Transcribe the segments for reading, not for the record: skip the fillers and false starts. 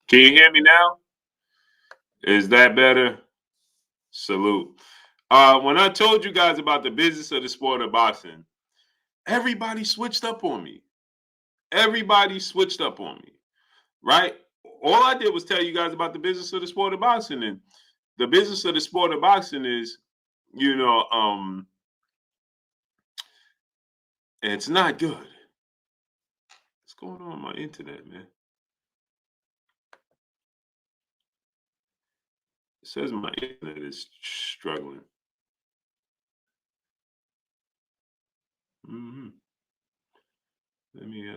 Can you hear me now? Is that better? Salute. When I told you guys about the business of the sport of boxing, everybody switched up on me. Everybody switched up on me, right? All I did was tell you guys about the business of the sport of boxing. And the business of the sport of boxing is, you know, it's not good. What's going on with my internet, man? It says my internet is struggling. Let me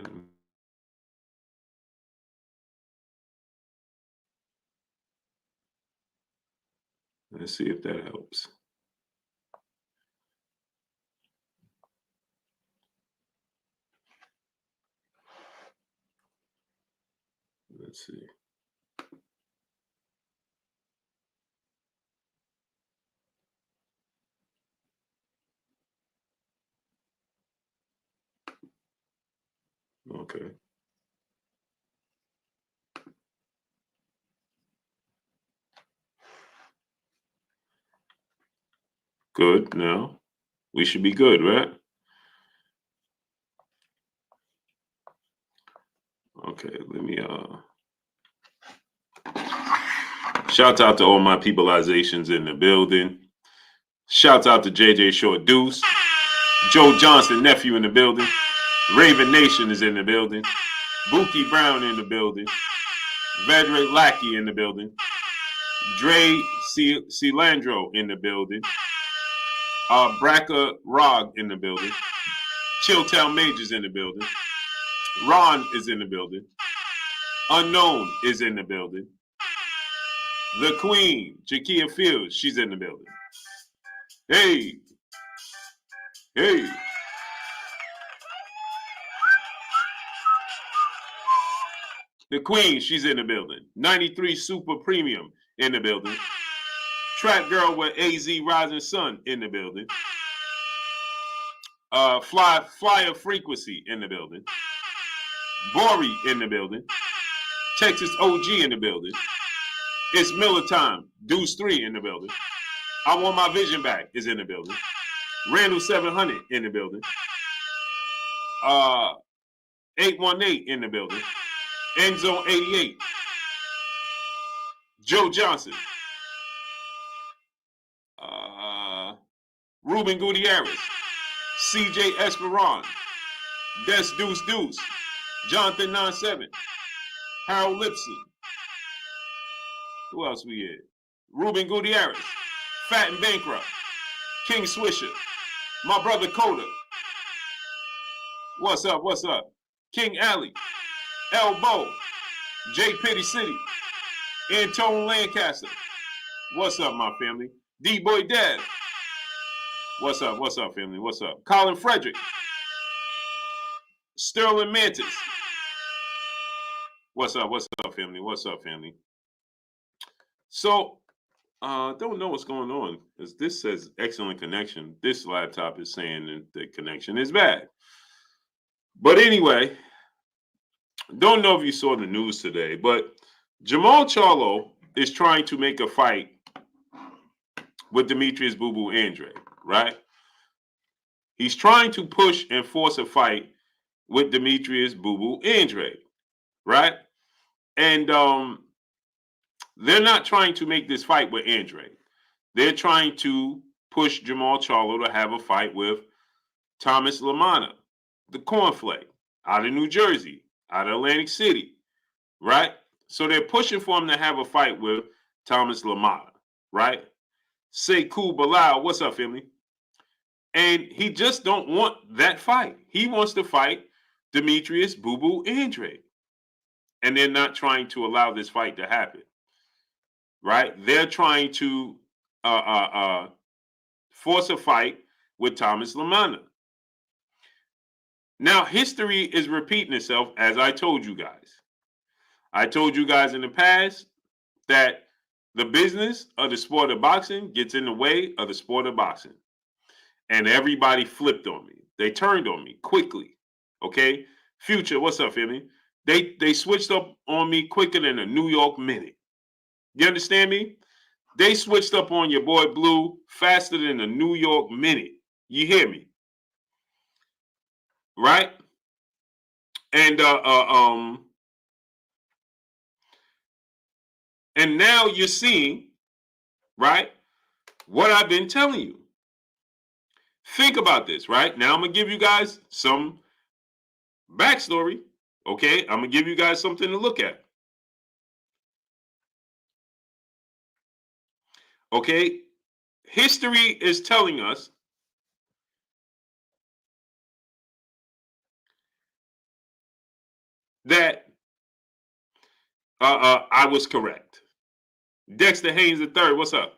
let's see if that helps. Let's see. Okay. Good. Now we should be good, right? Okay, let me shout out to all my peopleizations in the building. Shout out to JJ Short Deuce, Joe Johnson, nephew in the building. Raven Nation is in the building. Buki Brown in the building. Vedrick Lackey in the building. Dre Cilandro in the building. Braca Rog in the building. Chilltown Majors in the building. Ron is in the building. Unknown is in the building. The Queen, Jakia Fields, she's in the building. Hey. Hey. The Queen, she's in the building. 93 Super Premium in the building. Trap Girl with AZ Rising Sun in the building. Flyer Frequency in the building. Bori in the building. Texas OG in the building. It's Miller Time. Deuce 3 in the building. I Want My Vision Back is in the building. Randall 700 in the building. 818 in the building. End Zone 88. Joe Johnson. Ruben Gutierrez. CJ Esperon. Des Deuce Deuce. Jonathan 97. Harold Lipson. Who else we had? Ruben Gutierrez. Fat and Bankrupt. King Swisher. My brother Coda. What's up? What's up? King Alley. Elbow. J Pitty City. Antone Lancaster. What's up, my family? D-Boy Dad. What's up? What's up, family? What's up? Colin Frederick. Sterling Mantis. What's up? What's up, family? What's up, family? So, don't know what's going on because this says excellent connection. This laptop is saying that the connection is bad. But anyway, don't know if you saw the news today, but Jermall Charlo is trying to make a fight with Demetrius Boo Boo Andrade, right? He's trying to push and force a fight with Demetrius Boo Boo Andrade, right? And they're not trying to make this fight with Andrade. They're trying to push Jermall Charlo to have a fight with Thomas LaManna, the cornflake, out of New Jersey, out of Atlantic City, right? So they're pushing for him to have a fight with Thomas LaManna, right? Say cool Bilal, what's up, family? And he just don't want that fight. He wants to fight Demetrius Boo Boo Andrade. And they're not trying to allow this fight to happen, right? They're trying to force a fight with Thomas LaManna. Now, history is repeating itself, as I told you guys. I told you guys in the past that the business of the sport of boxing gets in the way of the sport of boxing. And everybody flipped on me. They turned on me quickly. Okay? Future, what's up, family? They switched up on me quicker than a New York minute. You understand me? They switched up on your boy Blue faster than a New York minute. You hear me? Right? And and now you're seeing, right, what I've been telling you. Think about this, right? Now I'm gonna give you guys some backstory. Okay, I'm gonna give you guys something to look at. Okay, history is telling us that I was correct. Dexter Haynes III, what's up?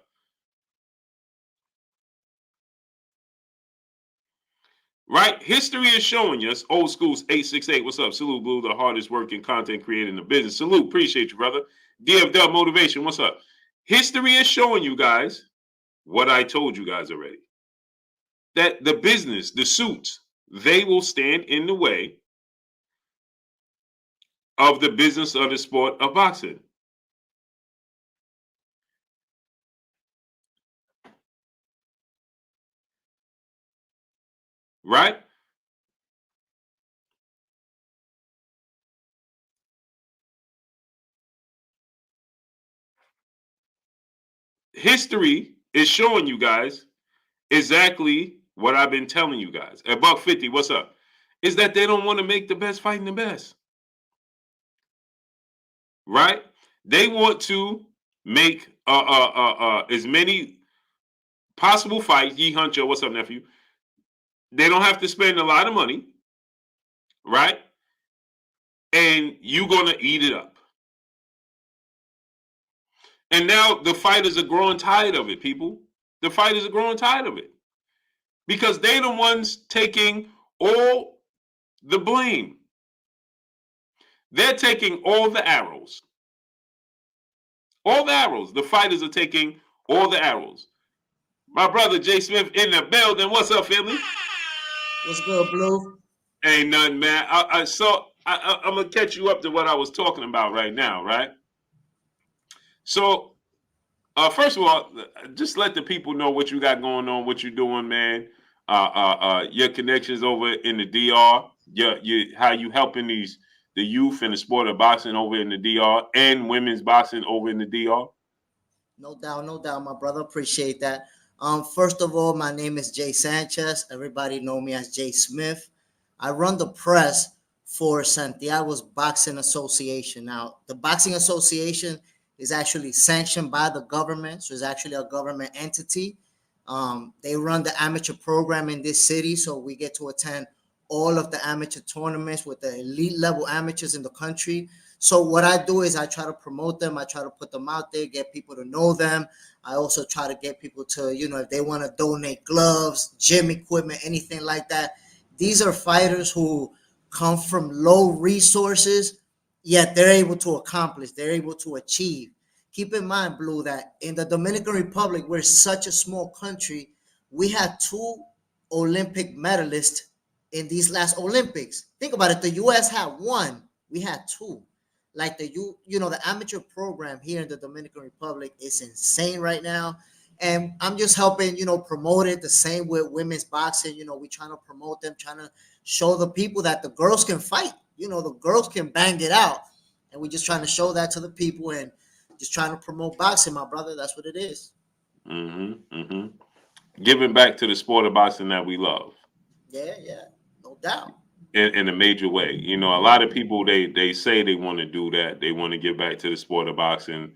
Right? History is showing us, old schools 868, what's up? Salute, Blue, the hardest working content creator in the business. Salute, appreciate you, brother. DFW Motivation, what's up? History is showing you guys what I told you guys already. That the business, the suits, they will stand in the way of the business of the sport of boxing. Right? History is showing you guys exactly what I've been telling you guys. At $150, what's up? Is that they don't want to make the best fighting the best. Right? They want to make as many possible fights. Yee Huncho, what's up, nephew? They don't have to spend a lot of money, right? And you're gonna eat it up. And now the fighters are growing tired of it, people. The fighters are growing tired of it. Because they're the ones taking all the blame. They're taking all the arrows. All the arrows. The fighters are taking all the arrows. My brother Jay Smith in the building. What's up, family? What's good, Blue? Ain't nothing, man. I'm gonna catch you up to what I was talking about right now, right? So, first of all, just let the people know what you got going on, what you're doing, man. Your connections over in the DR, how you helping the youth in the sport of boxing over in the DR and women's boxing over in the DR. No doubt, my brother. Appreciate that. First of all, my name is Jay Sanchez. Everybody know me as Jay Smith. I run the press for Santiago's Boxing Association. Now, the Boxing Association is actually sanctioned by the government, so it's actually a government entity. They run the amateur program in this city, so we get to attend all of the amateur tournaments with the elite level amateurs in the country. So what I do is I try to promote them. I try to put them out there, get people to know them. I also try to get people to, if they want to donate gloves, gym equipment, anything like that. These are fighters who come from low resources, yet they're able to accomplish, they're able to achieve. Keep in mind, Blue, that in the Dominican Republic, we're such a small country. We had two Olympic medalists in these last Olympics. Think about it. The U.S. had one. We had two. Like the amateur program here in the Dominican Republic is insane right now. And I'm just helping, promote it the same with women's boxing. We trying to promote them, trying to show the people that the girls can fight. The girls can bang it out. And we're just trying to show that to the people and just trying to promote boxing, my brother. That's what it is. Giving back to the sport of boxing that we love. Yeah, no doubt. In a major way. A lot of people they say they want to do that. They want to give back to the sport of boxing.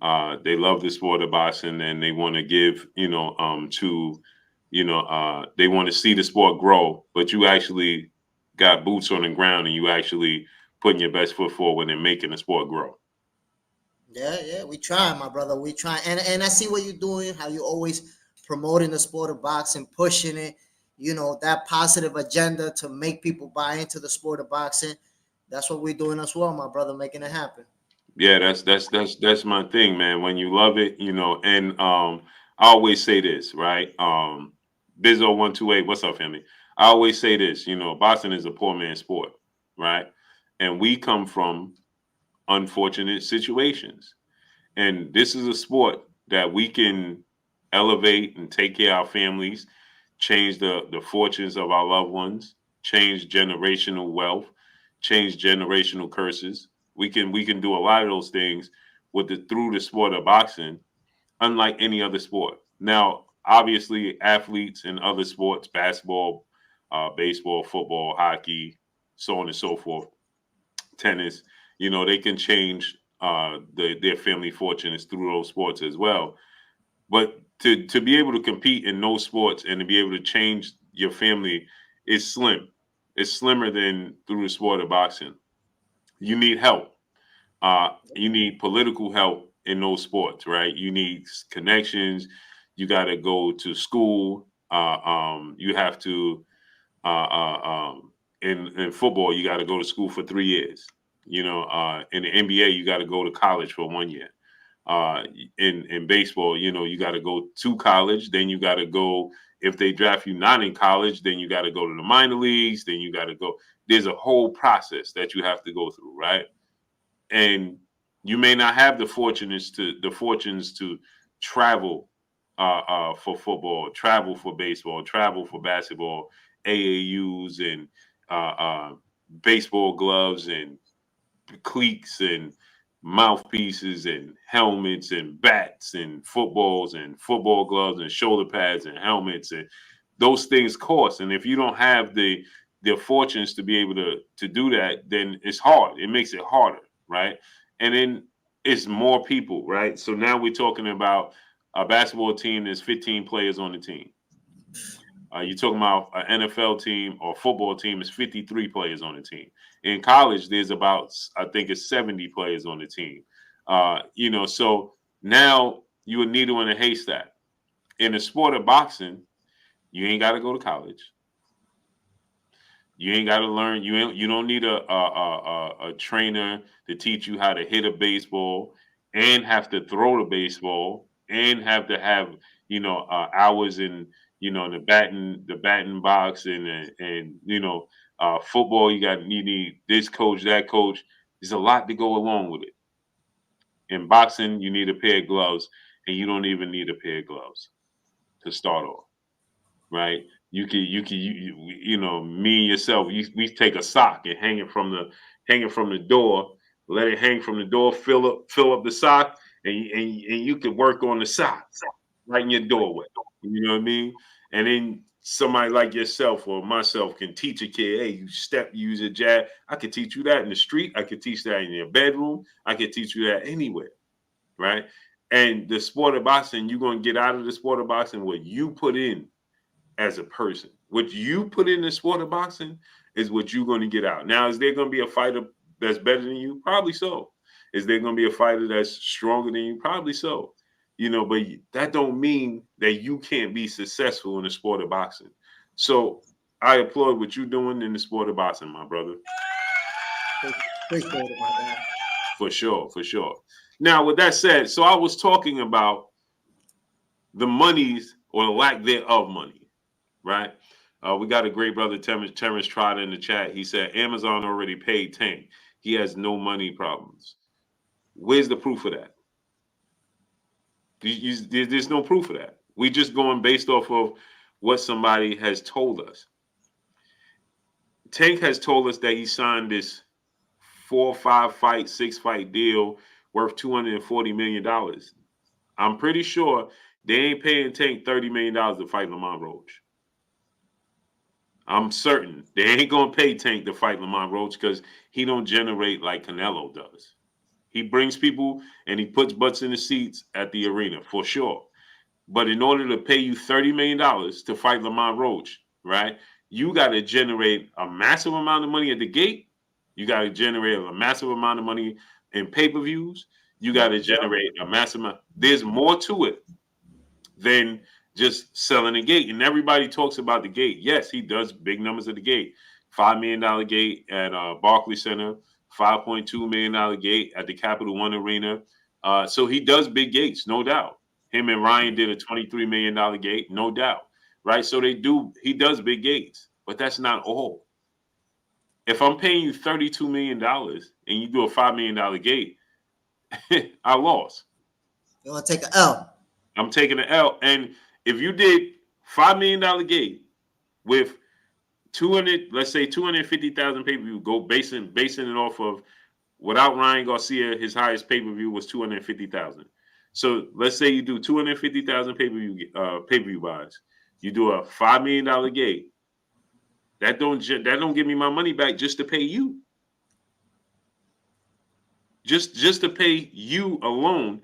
They love the sport of boxing and they want to give, they want to see the sport grow, but you actually got boots on the ground and you actually putting your best foot forward and making the sport grow. Yeah, we try, my brother. We try, and I see what you're doing. How you always promoting the sport of boxing, pushing it. That positive agenda to make people buy into the sport of boxing. That's what we're doing as well, my brother, making it happen. Yeah, that's my thing, man. When you love it, and I always say this, right? Bizzo 128, what's up, family? I always say this, boxing is a poor man's sport, right? and we come from unfortunate situations. And this is a sport that we can elevate and take care of our families, change the fortunes of our loved ones, change generational wealth, change generational curses. We can do a lot of those things with through the sport of boxing, unlike any other sport. Now, obviously, athletes in other sports, basketball, baseball, football, hockey, so on and so forth, tennis, they can change their family fortunes through those sports as well. But to be able to compete in those sports and to be able to change your family is slim. It's slimmer than through the sport of boxing. You need help. You need political help in those sports, right? You need connections. You got to go to school. You have to in football, you got to go to school for 3 years. In the NBA, you got to go to college for 1 year. Uh, in baseball, you got to go to college. Then you got to go. If they draft you not in college, then you got to go to the minor leagues. Then you got to go. There's a whole process that you have to go through, right? And you may not have the fortunes to travel for football, travel for baseball, travel for basketball, AAUs and uh, uh, baseball gloves and cleats and mouthpieces and helmets and bats and footballs and football gloves and shoulder pads and helmets, and those things cost. And if you don't have the fortunes to be able to do that, then it's hard. It makes it harder, right? And then it's more people, right? So now we're talking about a basketball team. There's 15 players on the team. You're talking about an NFL team or football team is 53 players on the team. In college, there's about, I think it's 70 players on the team. So now you a needle in a haystack. In the sport of boxing, you ain't got to go to college. You ain't got to learn. You don't need a trainer to teach you how to hit a baseball and have to throw the baseball and have to have hours in the batting box and football. You need this coach, that coach. There's a lot to go along with it. In boxing, you need a pair of gloves, and you don't even need a pair of gloves to start off, right? Me and yourself, we take a sock and hang it from the door, let it hang from the door, fill up the sock, and you can work on the sock right in your doorway. You know what I mean? And then somebody like yourself or myself can teach a kid, hey, use a jab. I could teach you that in the street. I could teach that in your bedroom. I could teach you that anywhere, right? And the sport of boxing, you're gonna get out of the sport of boxing what you put in as a person. What you put in the sport of boxing is what you're going to get out. Now, is there going to be a fighter that's better than you? Probably so. Is there going to be a fighter that's stronger than you? Probably so. But that don't mean that you can't be successful in the sport of boxing. So I applaud what you're doing in the sport of boxing, my brother. Appreciate it, my dad. For sure, for sure. Now, with that said, so I was talking about the monies or the lack thereof money, right? We got a great brother, Terrence Trotter, in the chat. He said Amazon already paid Tank. He has no money problems. Where's the proof of that? There's no proof of that. We just going based off of what somebody has told us. Tank has told us that he signed this 4, 5 fight, 6 fight deal worth $240 million. I'm pretty sure they ain't paying Tank $30 million to fight Lamont Roach. I'm certain they ain't gonna pay Tank to fight Lamont Roach because he don't generate like Canelo does. He brings people and he puts butts in the seats at the arena for sure. But in order to pay you $30 million to fight Lamont Roach, right? You got to generate a massive amount of money at the gate. You got to generate a massive amount of money in pay-per-views. You got to generate a massive amount. There's more to it than just selling a gate. And everybody talks about the gate. Yes, he does big numbers at the gate. $5 million gate at Barclays Center, $5.2 million gate at the Capital One Arena. So he does big gates, no doubt. Him and Ryan did a $23 million gate, no doubt. Right? So he does big gates, but that's not all. if I'm paying you $32 million and you do a $5 million gate, I lost. You want to take an L? I'm taking an L. And if you did $5 million gate with 200, let's say 250,000 pay-per-view, go basing it off of, without Ryan Garcia, his highest pay-per-view was 250,000. So let's say you do 250,000 pay-per-view buys. You do a $5 million gate. That don't give me my money back just to pay you. Just to pay you alone,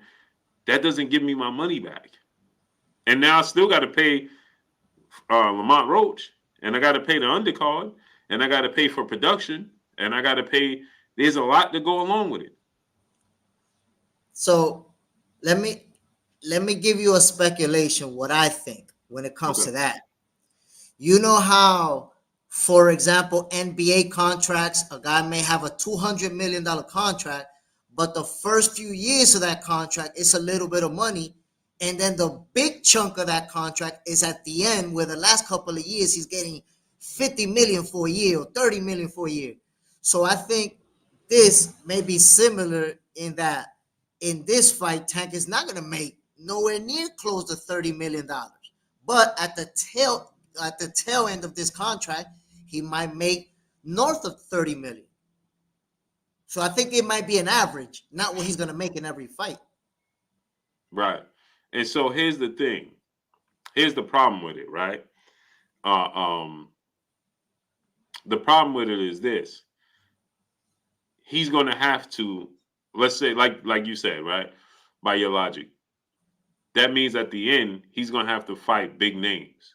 that doesn't give me my money back. And now I still got to pay Lamont Roach, and I got to pay the undercard, and I got to pay for production, and I got to pay. There's a lot to go along with it. So let me give you a speculation what I think when it comes to that. You know how, for example, NBA contracts, a guy may have a $200 million contract, but the first few years of that contract, it's a little bit of money. And then the big chunk of that contract is at the end, where the last couple of years he's getting 50 million for a year or 30 million for a year. So I think this may be similar in that in this fight, Tank is not going to make nowhere near close to $30 million. But at the tail end of this contract, he might make north of 30 million. So I think it might be an average, not what he's going to make in every fight. Right. And so here's the thing. Here's the problem with it, right? The problem with it is this. He's going to have to, let's say, like you said, right? By your logic. That means at the end, he's going to have to fight big names.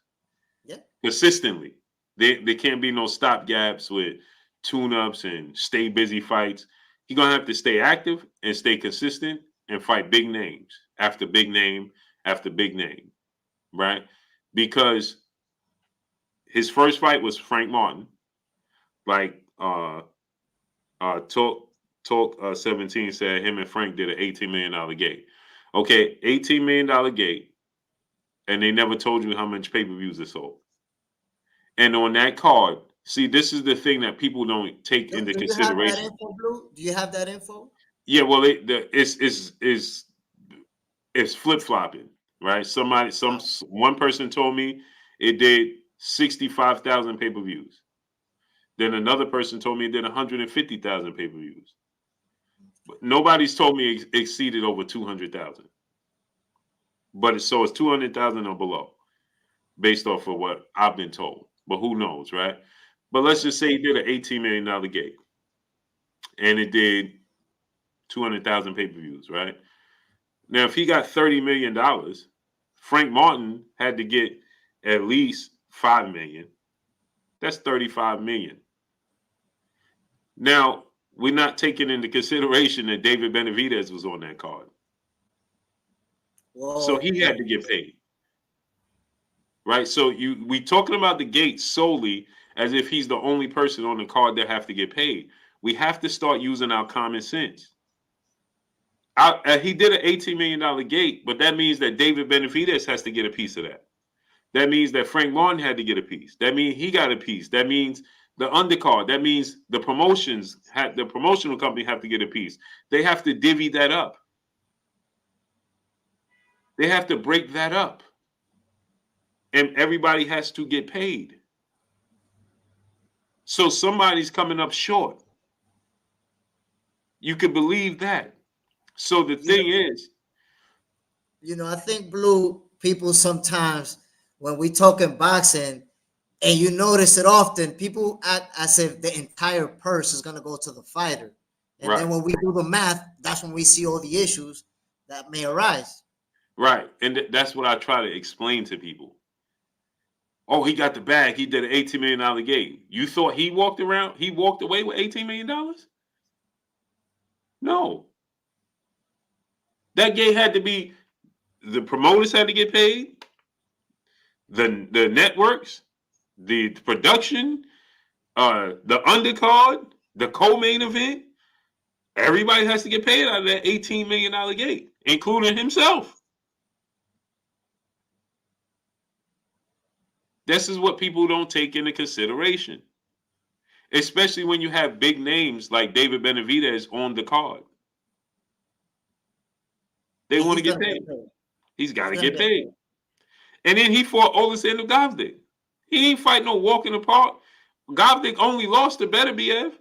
Yeah. Consistently. There can't be no stop gaps with tune-ups and stay busy fights. He's going to have to stay active and stay consistent and fight big names after big name after big name, right? Because his first fight was Frank Martin. Like Talk 17 said, him and Frank did an $18 million gate. Okay, $18 million gate, and they never told you how much pay-per-views it sold. And on that card, see, this is the thing that people don't take into consideration. Do you have that info, Blue? Do you have that info? Yeah, well, it's flip-flopping, right? One person told me it did 65,000 pay-per-views. Then another person told me it did 150,000 pay-per-views. But nobody's told me it exceeded over 200,000. But it's 200,000 or below, based off of what I've been told. But who knows, right? But let's just say he did an $18 million gate, and it did 200,000 pay-per-views, right? Now, if he got $30 million, Frank Martin had to get at least $5 million. That's $35 million. Now, we're not taking into consideration that David Benavidez was on that card. Whoa. So he had to get paid. Right? So we talking about the gate solely as if he's the only person on the card that have to get paid. We have to start using our common sense. He did an $18 million gate, but that means that David Benavidez has to get a piece of that. That means that Frank Martin had to get a piece. That means he got a piece. That means the undercard. That means the promotional company have to get a piece. They have to divvy that up. They have to break that up. And everybody has to get paid. So somebody's coming up short. You can believe that. So the thing is, I think, Blue, people sometimes, when we talk in boxing, and you notice it often, people act as if the entire purse is going to go to the fighter. And then when we do the math, that's when we see all the issues that may arise. Right. And that's what I try to explain to people. Oh, he got the bag. He did an $18 million gate. You thought he walked away with $18 million? No. That gate had to be, the promoters had to get paid, the networks, the production, the undercard, the co-main event. Everybody has to get paid out of that $18 million gate, including himself. This is what people don't take into consideration. especially when you have big names like David Benavidez on the card. They want to get paid. He's got to get paid. And then he fought Oleksandr Gavdik. He ain't fighting no walk in the park. Gavdik only lost to Beterbiev.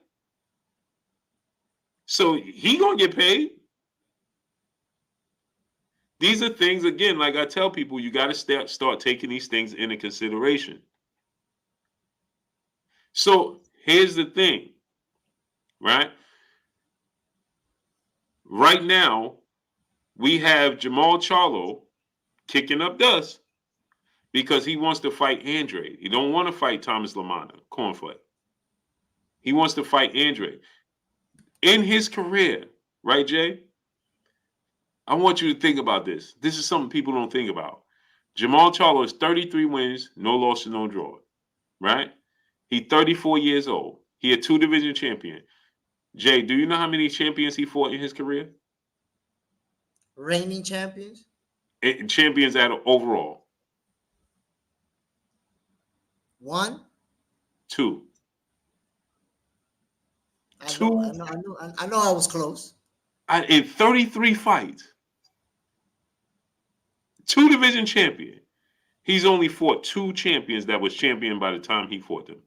So he gonna get paid. These are things, again, like I tell people, you got to start taking these things into consideration. So here's the thing, right? Right now, we have Jermall Charlo kicking up dust because he wants to fight Andrade. He don't want to fight Thomas LaManna, cornflake. He wants to fight Andrade. In his career, right, Jay? I want you to think about this. This is something people don't think about. Jermall Charlo is 33 wins, no loss and no draw, right? He's 34 years old. He a 2-division champion. Jay, do you know how many champions he fought in his career? Reigning champions? Champions at overall. 1? 2. I know I was close. In 33 fights. 2-division champion. He's only fought 2 champions that was champion by the time he fought them,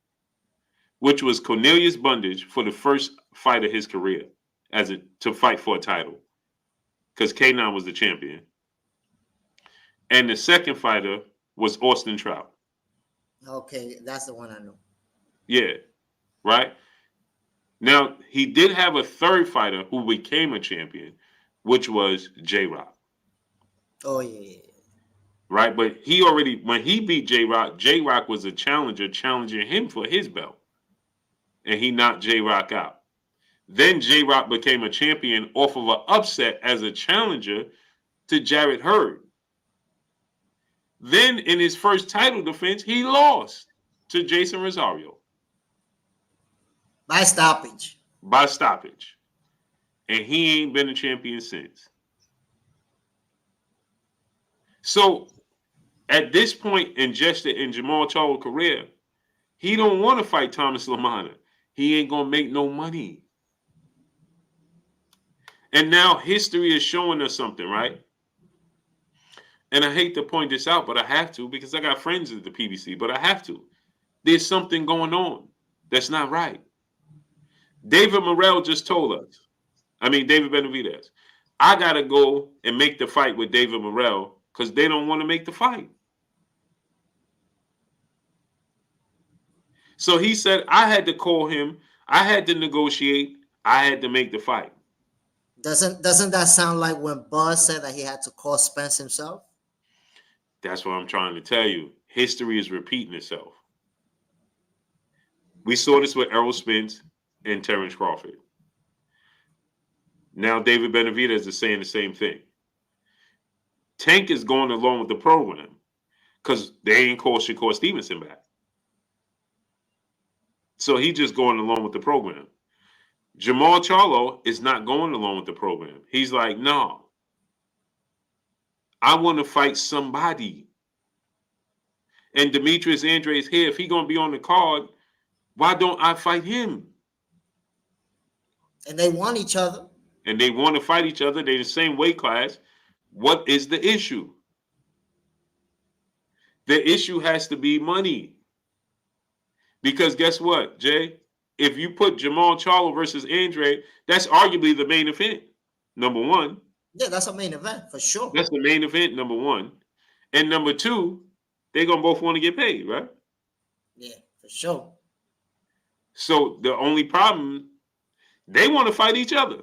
which was Cornelius Bundage for the first fight of his career to fight for a title, because K9 was the champion. And the second fighter was Austin Trout. Okay, that's the one I know. Yeah, right? Now, he did have a third fighter who became a champion, which was J-Rock. Oh, yeah. Right? But when he beat J-Rock was a challenger challenging him for his belt. And he knocked J-Rock out. Then J-Rock became a champion off of an upset as a challenger to Jarrett Hurd. Then in his first title defense, he lost to Jason Rosario. By stoppage. And he ain't been a champion since. So at this point in Jermall Charlo's career, he don't want to fight Thomas LaManna. He ain't going to make no money. And now history is showing us something, right? And I hate to point this out, but I have to, because I got friends at the PBC, but I have to. There's something going on that's not right. David Morrell just told us, David Benavidez, I got to go and make the fight with David Morrell because they don't want to make the fight. So he said, I had to call him, I had to negotiate, I had to make the fight. Doesn't that sound like when Buzz said that he had to call Spence himself? That's what I'm trying to tell you. History is repeating itself. We saw this with Errol Spence and Terrence Crawford. Now David Benavidez is saying the same thing. Tank is going along with the program because they ain't called Shakur Stevenson back. So he's just going along with the program. Jermall Charlo is not going along with the program. He's like, no. I want to fight somebody. And Demetrius Andrade is here. If he's going to be on the card, why don't I fight him? And they want each other. And they want to fight each other. They're the same weight class. What is the issue? The issue has to be money. Because guess what, Jay? If you put Jermall Charlo versus Andrade, that's arguably the main event, number one. Yeah, that's a main event for sure. That's the main event, number one. And number two, they're going to both want to get paid, right? Yeah, for sure. So the only problem, they want to fight each other.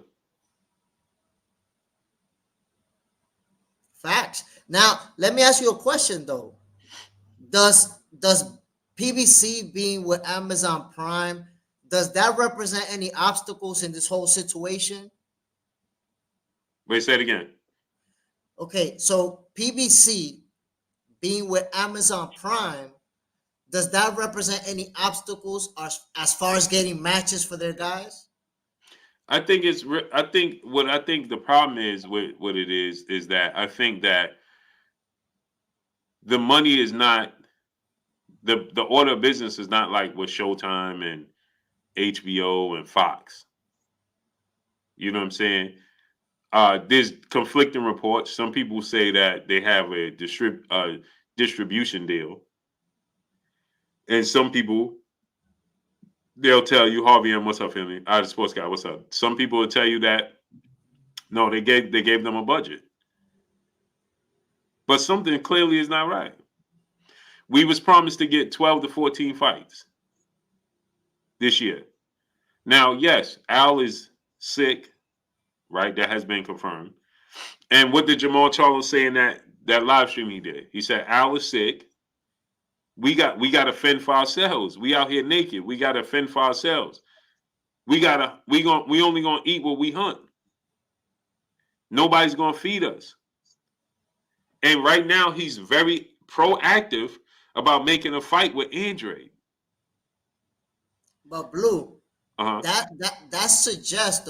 Facts. Now, let me ask you a question, though. Does PBC being with Amazon Prime, does that represent any obstacles in this whole situation? Wait, say it again. Okay, so PBC being with Amazon Prime, does that represent any obstacles as far as getting matches for their guys? I think the problem is with what it is that I think that the money is not the order of business is not like with Showtime and HBO and Fox. You know what I'm saying? There's conflicting reports. Some people say that they have a distribution deal, and some people they'll tell you, Harvey M, what's up, family? The sports guy, what's up? Some people will tell you that no, they gave them a budget, but something clearly is not right. We was promised to get 12 to 14 fights this year. Now, yes, Al is sick, right? That has been confirmed. And what did Jermall Charlo say in that live stream he did? He said Al is sick. We got to fend for ourselves. We out here naked. We got to fend for ourselves. We only gonna eat what we hunt. Nobody's gonna feed us. And right now he's very proactive about making a fight with Andrade. But Blue, that suggests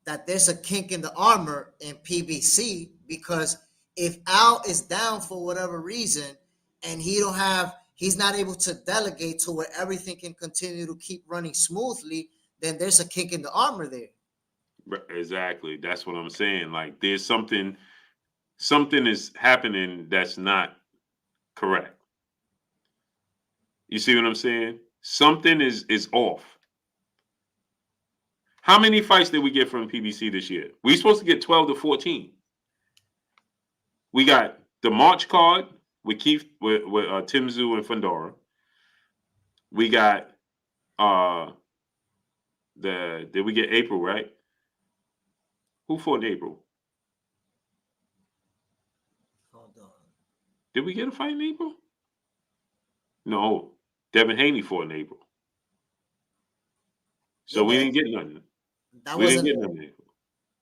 that there's a kink in the armor in PBC, because if Al is down for whatever reason and he's not able to delegate to where everything can continue to keep running smoothly, then there's a kink in the armor there. Exactly. That's what I'm saying. Like there's something is happening that's not correct. You see what I'm saying? Something is off. How many fights did we get from PBC this year? We're supposed to get 12 to 14. We got the March card with Keith, with Tim Tszyu and Fundora. We got did we get April, right? Who fought in April? Hold on. Did we get a fight in April? No. Devin Haney fought in April. So we didn't get nothing. We didn't get nothing in April.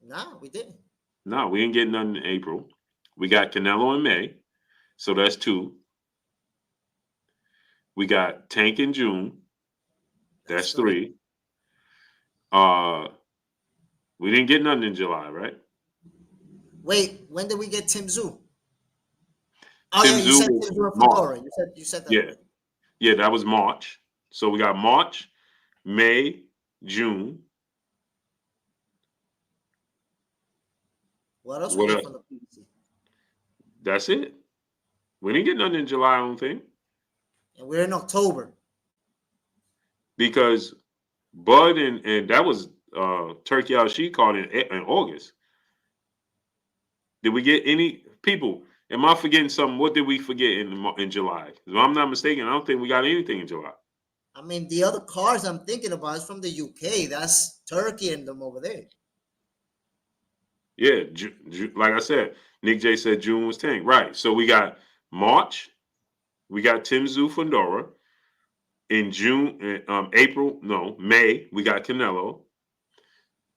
No, we didn't. No, we didn't get nothing in April. We got Canelo in May. So that's 2. We got Tank in June. That's 3. We didn't get nothing in July, right? Wait, when did we get Tim Tszyu? Tim Tszyu you said Tim Tszyu and Fundora. You said that. Yeah. Already. Yeah, that was March. So we got March, May, June. What else we get from the PBC? That's it. We didn't get nothing in July, I don't think. And we're in October. Because Bud and that was Turki Alalshikh called in August. Did we get any people? Am I forgetting something? What did we forget in July? If I'm not mistaken, I don't think we got anything in July. I mean, the other cards I'm thinking about is from the UK. That's Turkey and them over there. Yeah, like I said, Nick J said June was 10. Right. So we got March. We got Tim Tszyu Fundora. In May, we got Canelo.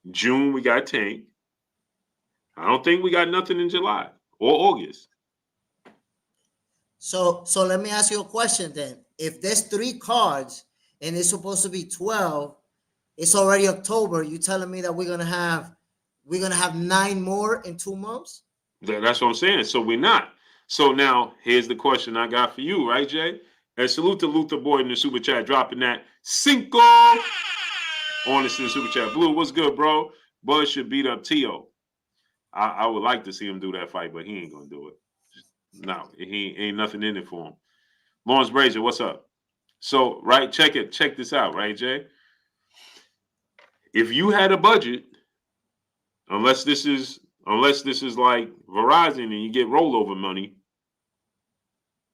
June, we got Tank. I don't think we got nothing in July or August. So let me ask you a question then. If there's 3 cards and it's supposed to be 12, it's already October. You telling me that we're gonna have 9 more in 2 months? That's what I'm saying. So we're not. So now here's the question I got for you, right, Jay? And salute to Luther Boyd in the super chat, dropping that Cinco on the super chat. Blue, what's good, bro? Bud should beat up T.O. I would like to see him do that fight, but he ain't gonna do it. No, he ain't nothing in it for him. Lawrence Brazier, what's up? So, right, check this out, right, Jay? If you had a budget, unless this is like Verizon and you get rollover money,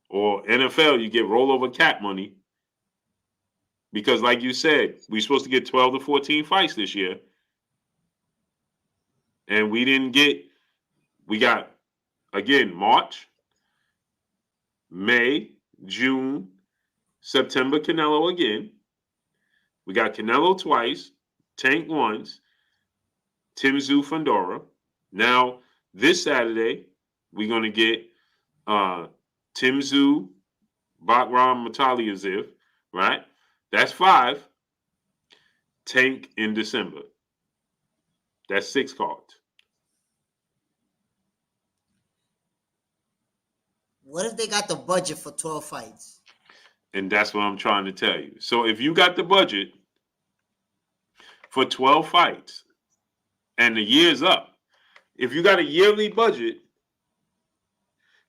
or NFL, you get rollover cap money, because like you said, we're supposed to get 12 to 14 fights this year, and we got, again, March, May, June, September, Canelo again. We got Canelo twice, Tank once, Tim Tszyu Fundora. Now, this Saturday, we're going to get Tim Tszyu, Bakram Mataliaziv, right? That's 5. Tank in December. That's 6 cards. What if they got the budget for 12 fights? And that's what I'm trying to tell you. So if you got the budget for 12 fights and the year's up, if you got a yearly budget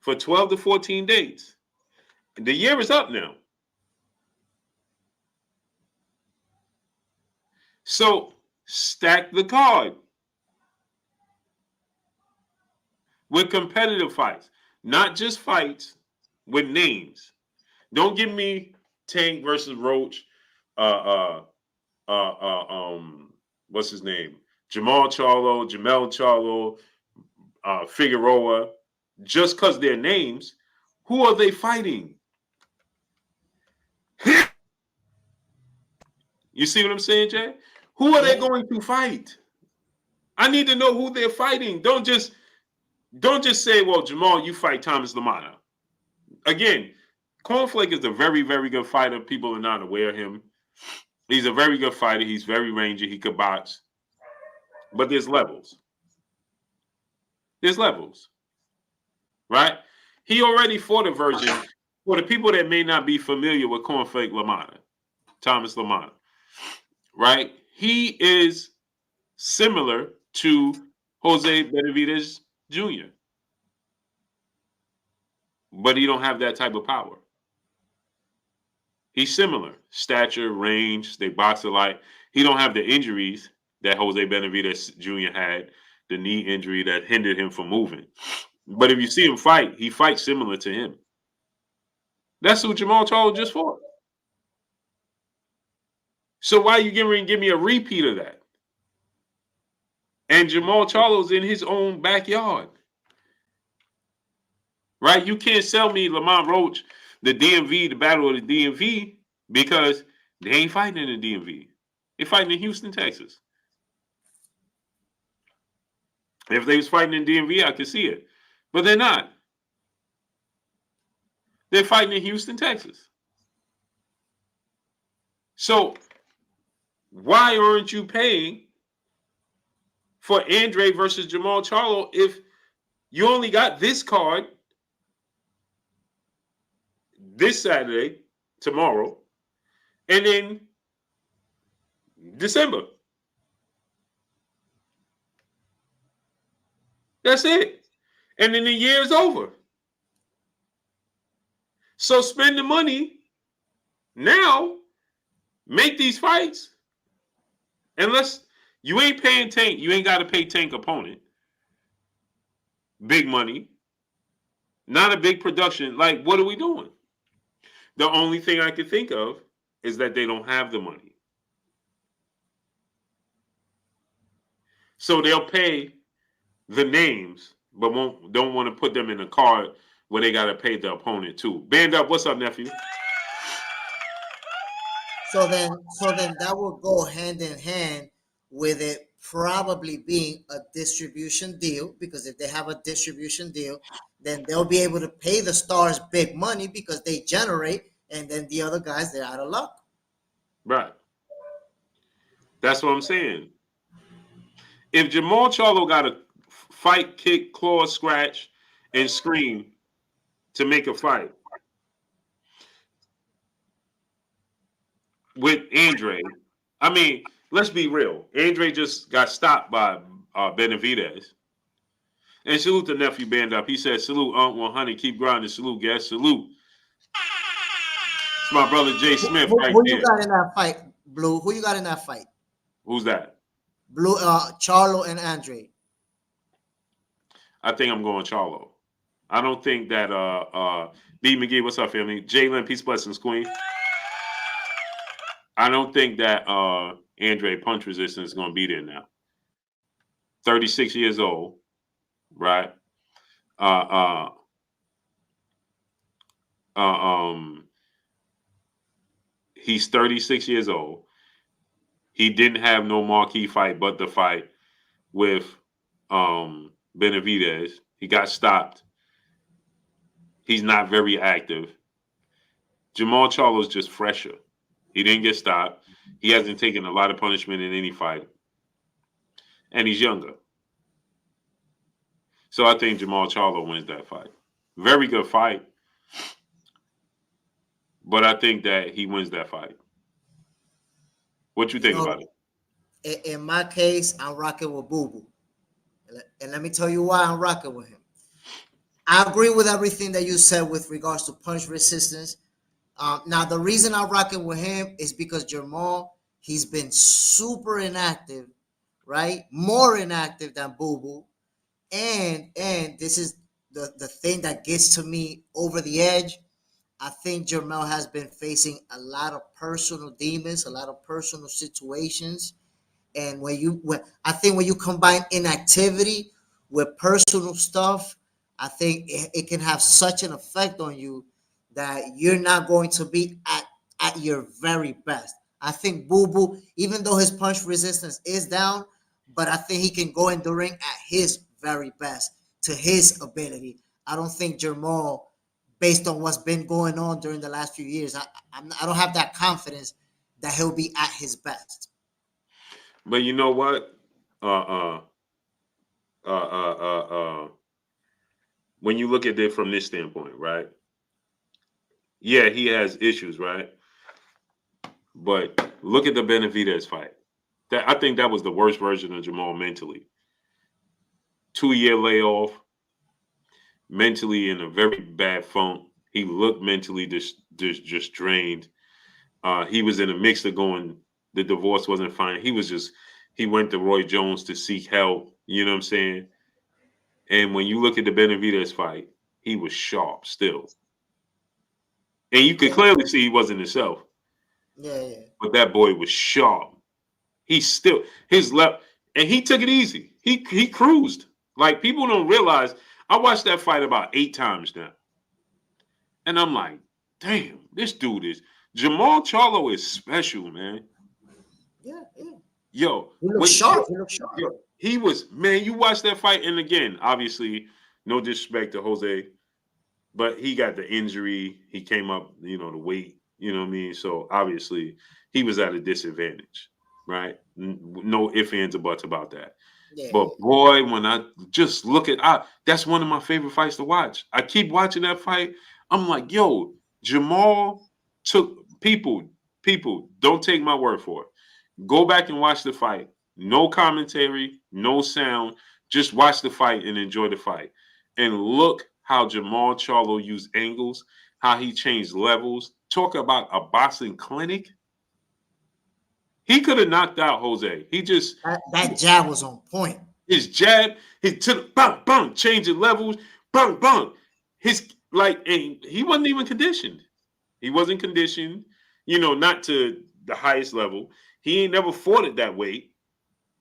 for 12 to 14 days, the year is up now. So stack the card with competitive fights, not just fights with names. Don't give me Tank versus Roach, what's his name? Jermall Charlo, Figueroa, just because they're names. Who are they fighting? You see what I'm saying, Jay? Who are they going to fight? I need to know who they're fighting. Don't just say, well, Jermall, you fight Thomas Lamana. Again, Cornflake is a very, very good fighter. People are not aware of him. He's a very good fighter. He's very rangy. He could box. But there's levels. There's levels. Right? He already fought a version for the people that may not be familiar with Cornflake Lamana, Thomas Lamana. Right? He is similar to Jose Benavidez Jr. But he don't have that type of power. He's similar. Stature, range, they box alike. He don't have the injuries that Jose Benavidez Jr. had, the knee injury that hindered him from moving. But if you see him fight, he fights similar to him. That's who Jermall Charlo just fought. So why are you give me a repeat of that? And Jermall Charlo's in his own backyard. Right? You can't sell me Lamont Roach, the DMV, the battle of the DMV, because they ain't fighting in the DMV. They're fighting in Houston, Texas. If they was fighting in DMV, I could see it. But they're not. They're fighting in Houston, Texas. So why aren't you paying for Andrade versus Jermall Charlo if you only got this card this Saturday, tomorrow, and then December? That's it. And then the year is over. So spend the money now, make these fights. Unless you ain't paying Tank, you ain't got to pay Tank opponent. Big money. Not a big production. Like, what are we doing? The only thing I could think of is that they don't have the money. So they'll pay the names, but don't want to put them in a card where they got to pay the opponent too. Band up, what's up, nephew? So then that will go hand in hand with it probably being a distribution deal, because if they have a distribution deal, then they'll be able to pay the stars big money because they generate, and then the other guys, they're out of luck. Right. That's what I'm saying. If Jermall Charlo got to fight, kick, claw, scratch, and scream to make a fight with Andrade, I mean, let's be real. Andrade just got stopped by Benavidez. And salute the nephew band up. He said, salute Unc 100. Keep grinding. Salute, guys. Salute. It's my brother Jay Smith right Who there. you got in that fight, Blue? Who you got in that fight? Who's that? Blue, Charlo and Andrade. I think I'm going Charlo. I don't think that B McGee, what's up, family? Jalen, peace, blessings, queen. I don't think that Andrade punch resistance is going to be there now. 36 years old, right? He's 36 years old. He didn't have no marquee fight but the fight with Benavidez. He got stopped. He's not very active. Jermall Charlo's just fresher. He didn't get stopped. He hasn't taken a lot of punishment in any fight. And he's younger. So I think Jermall Charlo wins that fight. Very good fight. but I think that he wins that fight. What you think about it? In my case, I'm rocking with Boo Boo. And let me tell you why I'm rocking with him. I agree with everything that you said with regards to punch resistance. Now, the reason I'm rocking with him is because Jermall, he's been super inactive, right? More inactive than Boo Boo. And this is the thing that gets to me over the edge. I think Jermall has been facing a lot of personal demons, a lot of personal situations. And I think when you combine inactivity with personal stuff, I think it can have such an effect on you that you're not going to be at your very best. I think Boo Boo, even though his punch resistance is down, but I think he can go in the ring at his very best to his ability. I don't think Jermall, based on what's been going on during the last few years, I don't have that confidence that he'll be at his best. But you know what? Uh, uh, uh, uh, uh, uh, when you look at it from this standpoint, right? Yeah, he has issues, right? But look at the Benavidez fight. That I think that was the worst version of Jermall mentally. 2-year layoff, mentally in a very bad funk. He looked mentally just drained. He was in a mix of going. The divorce wasn't fine. He went to Roy Jones to seek help. You know what I'm saying? And when you look at the Benavidez fight, he was sharp still. And you could Yeah, clearly see he wasn't himself. yeah. But that boy was sharp. He still his left and he took it easy. He cruised. Like people don't realize I watched that fight about 8 times now. And I'm like, damn, this dude is Jermall Charlo is special, man. Yeah. Yo, He looks when sharp. He looks sharp. yo, he was man, you watch that fight, and again, obviously, no disrespect to Jose, but he got the injury. He came up, the weight, you know what I mean? So obviously he was at a disadvantage, right? No ifs, ands, or buts about that. Yeah. But boy, when I just look at that's one of my favorite fights to watch. I keep watching that fight. I'm like, yo, Jermall took people, don't take my word for it. Go back and watch the fight. No commentary, no sound. Just watch the fight and enjoy the fight. And look how Jermall Charlo used angles, how he changed levels. Talk about a boxing clinic. He could have knocked out Jose. That jab was on point. His jab, his to the bang, bang, changing levels, bang, bang. And he wasn't even conditioned. He wasn't conditioned, not to the highest level. He ain't never fought it that way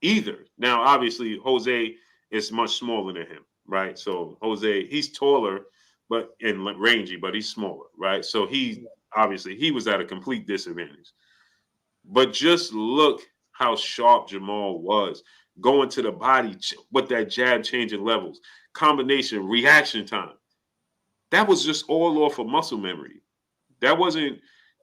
either. Now, obviously, Jose is much smaller than him, right? So Jose, he's taller, and rangy, but he's smaller, right? So he was at a complete disadvantage. But just look how sharp Jermall was going to the body with that jab changing levels, combination, reaction time. That was just all off of muscle memory.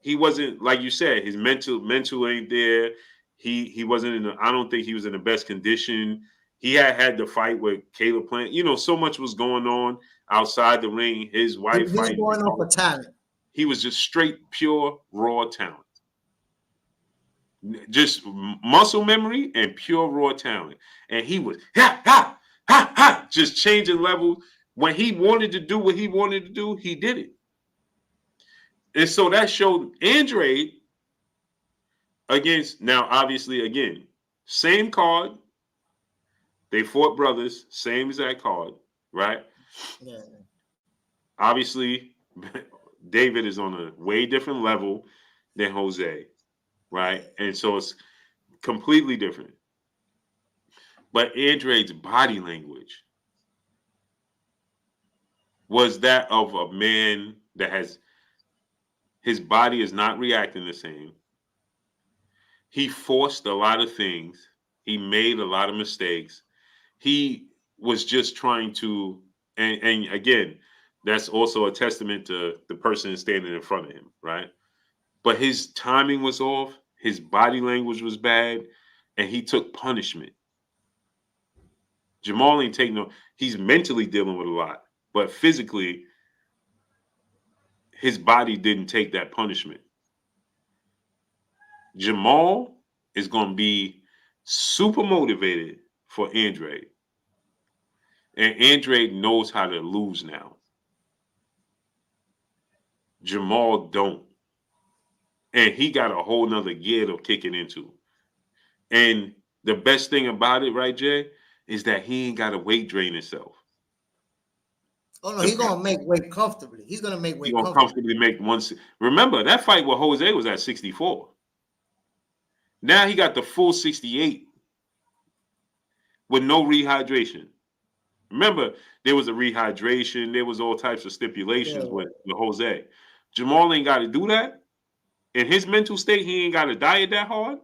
He wasn't like you said, his mental ain't there. He wasn't I don't think he was in the best condition. He had to fight with Caleb Plant. So much was going on outside the ring. His wife He's fighting. going on for talent. He was just straight, pure, raw talent. Just muscle memory and pure raw talent. And he was just changing levels. When he wanted to do what he wanted to do, he did it. And so that showed Andrade against, now obviously again, same card. They fought brothers, same exact card, right? Yeah. Obviously, David is on a way different level than Jose, right? And so it's completely different. But Andrade's body language was that of a man that his body is not reacting the same. He forced a lot of things. He made a lot of mistakes. He was just trying to, and again, that's also a testament to the person standing in front of him, right? But his timing was off. His body language was bad, and he took punishment. Jermall ain't taking no. He's mentally dealing with a lot, but physically, his body didn't take that punishment. Jermall is going to be super motivated for Andrade. And Andrade knows how to lose now. Jermall don't. And he got a whole nother gear to kick it into. And the best thing about it, right, Jay, is that he ain't got to weight drain himself. Oh no, he's gonna make weight comfortably. He's gonna make weight comfortably make one. Remember that fight with Jose was at 64. Now he got the full 68 with no rehydration. Remember, there was a rehydration. There was all types of stipulations with Jose. Jermall ain't got to do that. In his mental state, he ain't got to diet that hard.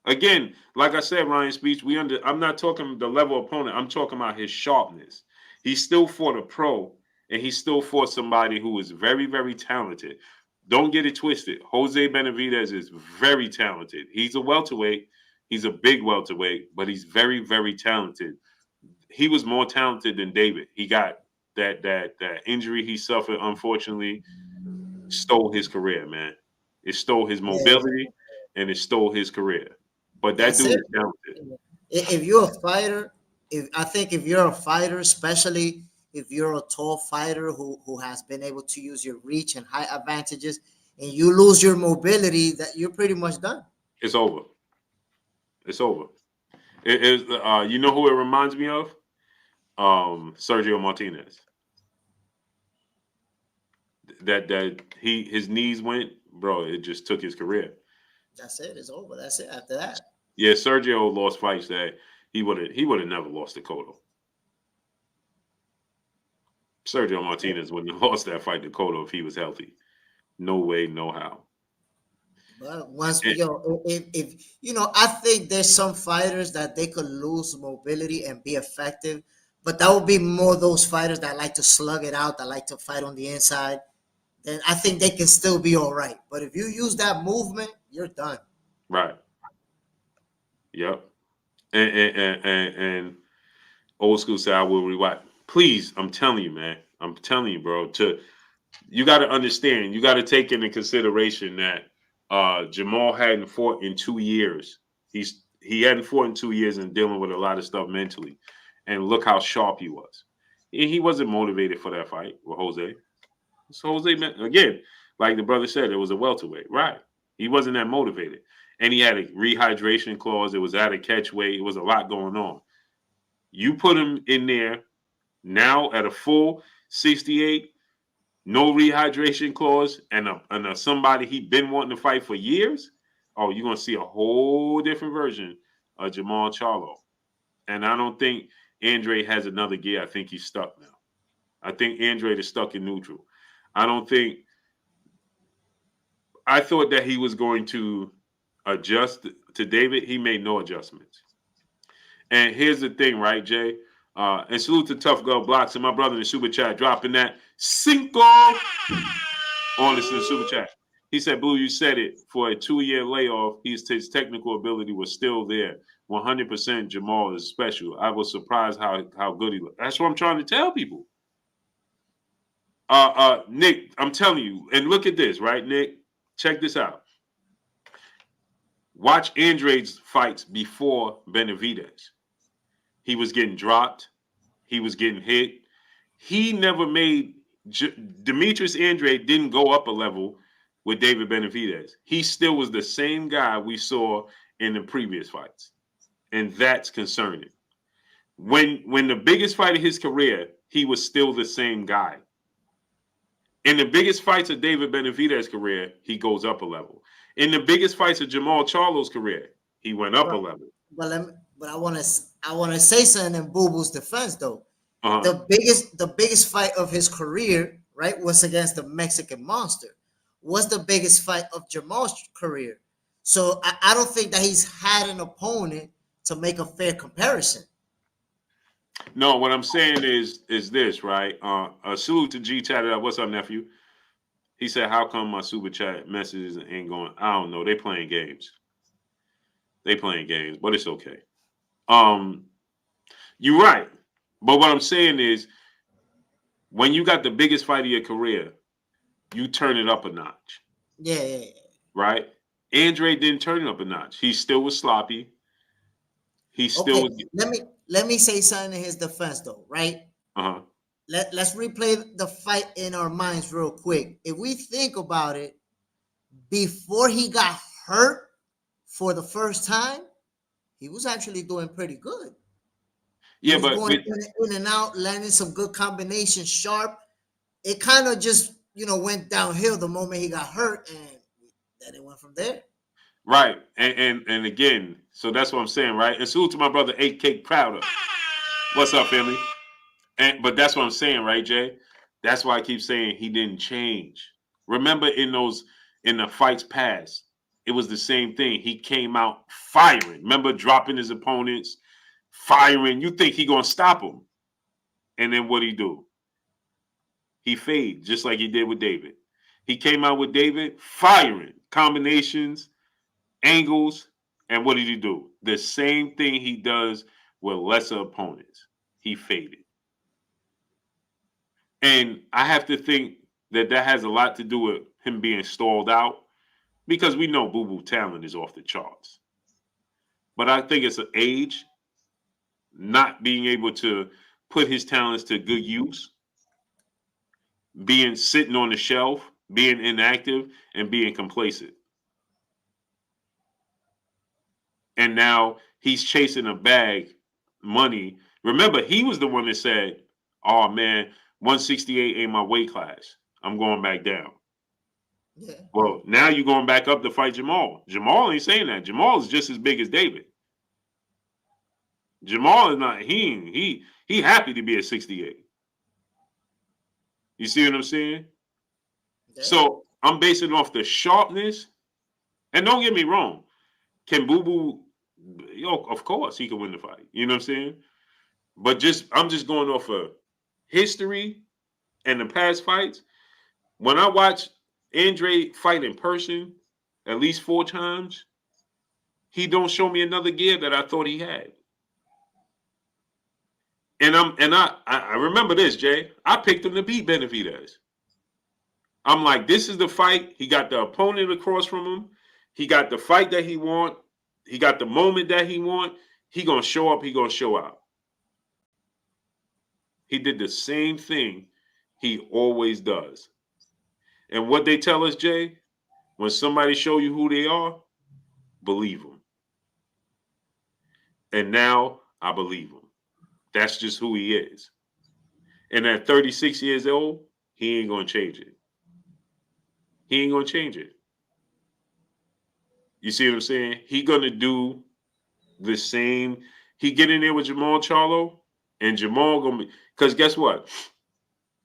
Again, like I said, Ryan Speech, I'm not talking the level opponent. I'm talking about his sharpness. He still fought a pro, and he still fought somebody who is very, very talented. Don't get it twisted. Jose Benavidez is very talented. He's a welterweight. He's a big welterweight, but he's very, very talented. He was more talented than David. He got that injury he suffered, unfortunately, stole his career, man. It stole his mobility, and it stole his career. But that dude is talented. If you're a fighter, if you're a fighter, especially if you're a tall fighter who has been able to use your reach and height advantages, and you lose your mobility, that you're pretty much done. It's over. It's over. It is. You know who it reminds me of? Sergio Martinez. That his knees went, bro. It just took his career. That's it. It's over. That's it. After that. Yeah, Sergio lost fights that he would have never lost to Cotto. Sergio Martinez wouldn't have lost that fight to Cotto if he was healthy. No way, no how. But once if I think there's some fighters that they could lose mobility and be effective, but that would be more those fighters that like to slug it out, that like to fight on the inside. Then I think they can still be all right. But if you use that movement, you're done. Right. Yep. And old school said, I will rewind. Please, I'm telling you, man. I'm telling you, bro. You got to understand. You got to take into consideration that Jermall hadn't fought in 2 years. He hadn't fought in 2 years and dealing with a lot of stuff mentally. And look how sharp he was. He wasn't motivated for that fight with Jose. So Jose, again, like the brother said, it was a welterweight. Right. He wasn't that motivated. And he had a rehydration clause. It was at a catch weight. It was a lot going on. You put him in there now at a full 68, no rehydration clause, and somebody he'd been wanting to fight for years. Oh, you're going to see a whole different version of Jermall Charlo. And I don't think Andrade has another gear. I think he's stuck now. I think Andrade is stuck in neutral. I thought that he was going to adjust to David. He made no adjustments. And here's the thing, right, Jay? And salute to Tough Girl Blocks and my brother in the super chat dropping that Cinco on this in the super chat. He said, Blue, you said it. For a 2-year layoff, his technical ability was still there. 100% Jermall is special. I was surprised how good he looked. That's what I'm trying to tell people. Nick, I'm telling you, and look at this, right, Nick? Check this out. Watch Andrade's fights before Benavidez. He was getting dropped. He was getting hit. He never made Demetrius Andrade didn't go up a level with David Benavidez. He still was the same guy we saw in the previous fights. And that's concerning. When the biggest fight of his career, he was still the same guy. In the biggest fights of David Benavidez's career, he goes up a level. In the biggest fights of Jermall Charlo's career, he went up a level. But I want to say something in Boo Boo's defense though. The biggest fight of his career, right, was against the Mexican Monster. Was the biggest fight of Jermall's career. So I don't think that he's had an opponent to make a fair comparison. No, what I'm saying is this, right? A salute to G Chatted Up. What's up, nephew? He said, how come my super chat messages ain't going? I don't know. They playing games. But it's okay. You're right. But what I'm saying is when you got the biggest fight of your career, you turn it up a notch. Yeah. Right? Andrade didn't turn it up a notch. He still was sloppy. He still Okay, was. let me say something in his defense though, right? Uh-huh. Let's replay the fight in our minds real quick. If we think about it, before he got hurt for the first time, he was actually doing pretty good. He Yeah, was but going in and out, landing some good combinations, sharp. It kind of just, went downhill the moment he got hurt, and then it went from there. right. And again, so that's what I'm saying, right? And salute to my brother 8K Crowder. What's up, family? But that's what I'm saying, right, Jay? That's why I keep saying he didn't change. Remember in the fights past, it was the same thing. He came out firing. Remember dropping his opponents, firing. You think he gonna stop him. And then what he do? He fade, just like he did with David. He came out with David firing combinations, angles, and what did he do? The same thing he does with lesser opponents. He faded. And I have to think that has a lot to do with him being stalled out because we know Boo Boo talent is off the charts. But I think it's an age, not being able to put his talents to good use, being sitting on the shelf, being inactive, and being complacent. And now he's chasing a bag, money. Remember, he was the one that said, "Oh man, 168 ain't my weight class. I'm going back down." Yeah. Well, now you're going back up to fight Jermall. Jermall ain't saying that. Jermall is just as big as David. Jermall is not. He happy to be at 68. You see what I'm saying? Yeah. So I'm basing off the sharpness. And don't get me wrong, can Boo Boo? Of course he can win the fight. You know what I'm saying? But I'm just going off of history and the past fights. When I watch Andre fight in person at least 4 times, he don't show me another gear that I thought he had. And I remember this, Jay. I picked him to beat Benavidez. I'm like, this is the fight. He got the opponent across from him. He got the fight that he want. He got the moment that he want. He gonna show up. He gonna show out. He did the same thing he always does. And what they tell us, Jay, when somebody show you who they are, believe them. And now I believe him. That's just who he is. And at 36 years old, he ain't gonna change it. He ain't gonna change it. You see what I'm saying? He gonna do the same. He get in there with Jermall Charlo, and Jermall gonna be, because guess what?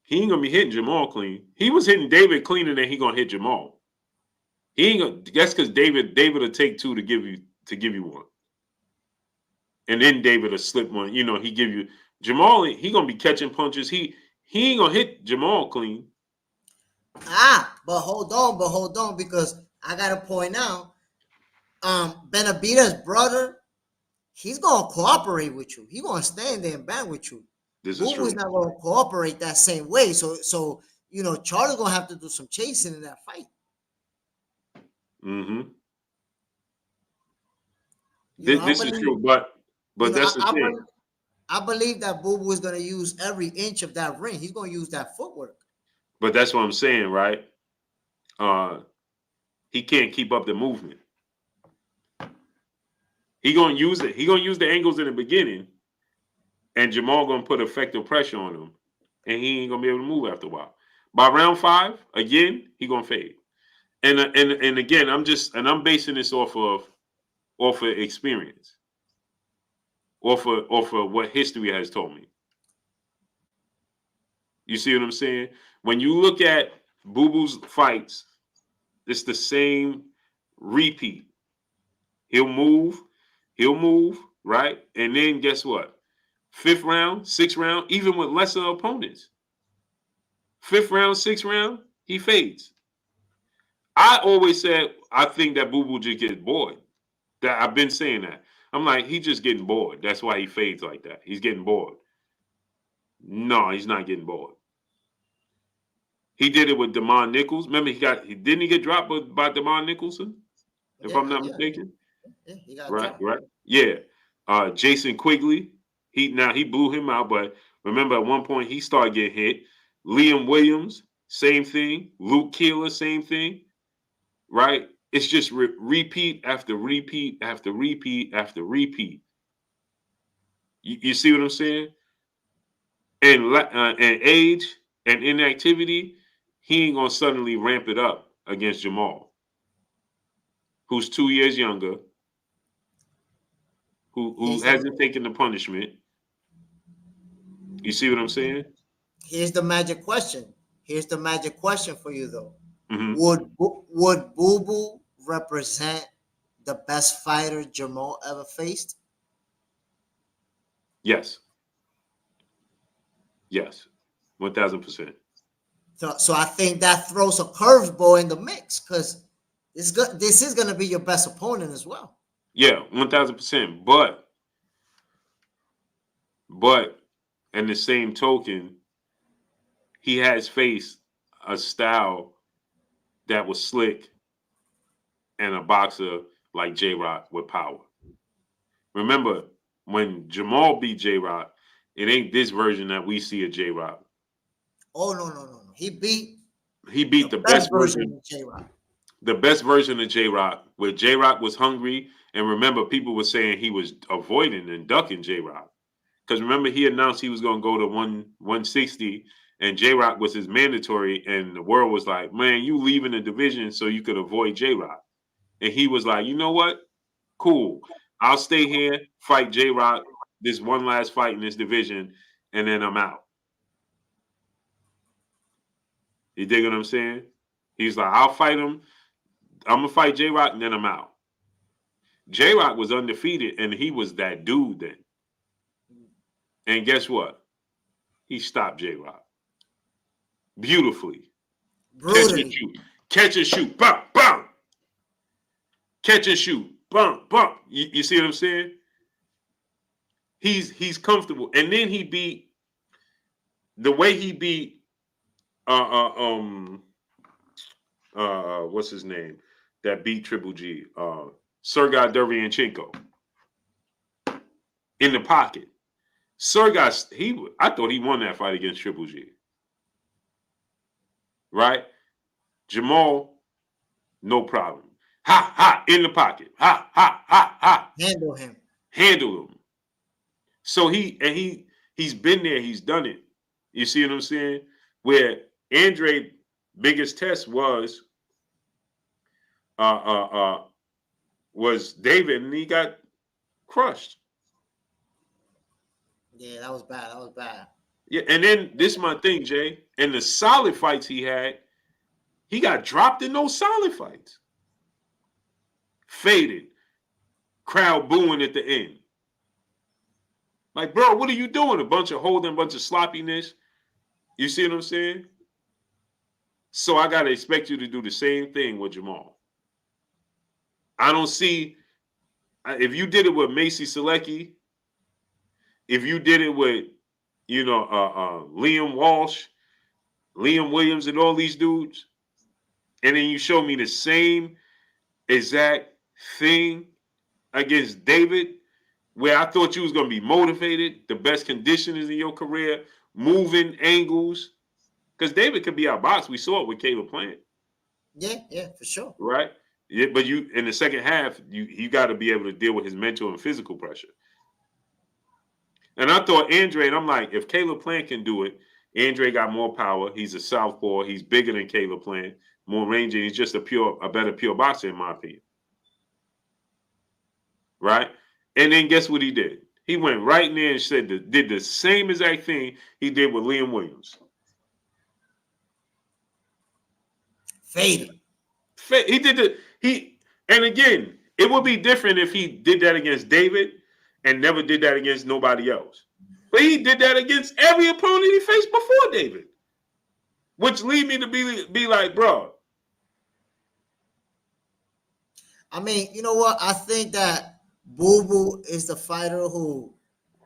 He ain't gonna be hitting Jermall clean. He was hitting David cleaner than he gonna hit Jermall. He ain't gonna. That's because David will take two to give you one, and then David will slip one. He give you Jermall. He gonna be catching punches. He ain't gonna hit Jermall clean. But hold on, because I gotta point out, Benavidez's brother, he's gonna cooperate with you. He's gonna stand there and bang with you. This is Boo true. is not gonna cooperate that same way. So Charlie's gonna have to do some chasing in that fight. Mm-hmm. This is true, but that's the thing. I believe that Boo Boo is gonna use every inch of that ring. He's gonna use that footwork. But that's what I'm saying, right? He can't keep up the movement. He gonna use it. He gonna use the angles in the beginning, and Jermall gonna put effective pressure on him, and he ain't gonna be able to move after a while. By round 5, again, he gonna fade. And again, I'm basing this off of experience, off of what history has told me. You see what I'm saying? When you look at Boo Boo's fights, it's the same repeat. He'll move, right? And then guess what? 5th round, 6th round, even with lesser opponents. 5th round, 6th round, he fades. I always said I think that Boo Boo just gets bored. That I've been saying that. I'm like, he's just getting bored. That's why he fades like that. He's getting bored. No, he's not getting bored. He did it with Damon Nichols. Remember, didn't he get dropped by Damon Nicholson, if I'm not mistaken? Yeah, he got Right, dropped. right. Yeah. Jason Quigley. He blew him out, but remember at one point he started getting hit. Liam Williams, same thing. Luke Keeler, same thing. Right? It's just repeat after repeat after repeat after repeat. You see what I'm saying? And age and inactivity, he ain't gonna suddenly ramp it up against Jermall, who's 2 years younger, who hasn't taken the punishment. You see what I'm saying? Here's the magic question. Here's the magic question for you though. Mm-hmm. Would Boo Boo represent the best fighter Jermall ever faced? Yes. Yes. 1000%. So I think that throws a curveball in the mix because this is gonna be your best opponent as well. Yeah, 1000%. But in the same token, he has faced a style that was slick and a boxer like J-Rock with power. Remember, when Jermall beat J-Rock, it ain't this version that we see of J-Rock. Oh no. He beat the best version of J-Rock. The best version of J-Rock, where J-Rock was hungry. And remember, people were saying he was avoiding and ducking J-Rock. Because remember, he announced he was going to go to 160, and J-Rock was his mandatory. And the world was like, man, you leaving the division so you could avoid J-Rock. And he was like, you know what? Cool. I'll stay here, fight J-Rock, this one last fight in this division, and then I'm out. You dig what I'm saying? He's like, I'll fight him. I'm going to fight J-Rock, and then I'm out. J-Rock was undefeated, and he was that dude then. And guess what? He stopped J-Rock. Beautifully. Brutally. Catch and shoot. Bam, bam. Catch and shoot. Bam, bam. You see what I'm saying? He's comfortable. And then he beat the way he beat what's his name? That beat Triple G. Sergey Derevyanchenko. In the pocket. Sergey, I thought he won that fight against Triple G. Right? Jermall, no problem. Ha, ha, in the pocket. Ha, ha, ha, ha. Handle him. So he's been there. He's done it. You see what I'm saying? Where Andrade's biggest test was David, and he got crushed. Yeah, that was bad. Yeah, and then this is my thing, Jay. In the solid fights he had, he got dropped in those solid fights. Faded. Crowd booing at the end. Like, bro, what are you doing? A bunch of holding, a bunch of sloppiness. You see what I'm saying? So I got to expect you to do the same thing with Jermall. I don't see, if you did it with Macy Selecki, if you did it with, Liam Walsh, Liam Williams, and all these dudes, and then you show me the same exact thing against David, where I thought you was going to be motivated, the best conditioners in your career, moving angles, because David could be outboxed. We saw it with Caleb Plant. Yeah, for sure. Right? Yeah, but you in the second half, you got to be able to deal with his mental and physical pressure. And I thought Andrade, I'm like, if Caleb Plant can do it, Andrade got more power. He's a southpaw. He's bigger than Caleb Plant, more rangy. He's just a better pure boxer, in my opinion. Right? And then guess what he did? He went right in there and did the same exact thing he did with Liam Williams. Faded. And again, it would be different if he did that against David and never did that against nobody else. But he did that against every opponent he faced before David. Which lead me to be like, bro. I mean, you know what? I think that Boo Boo is the fighter who,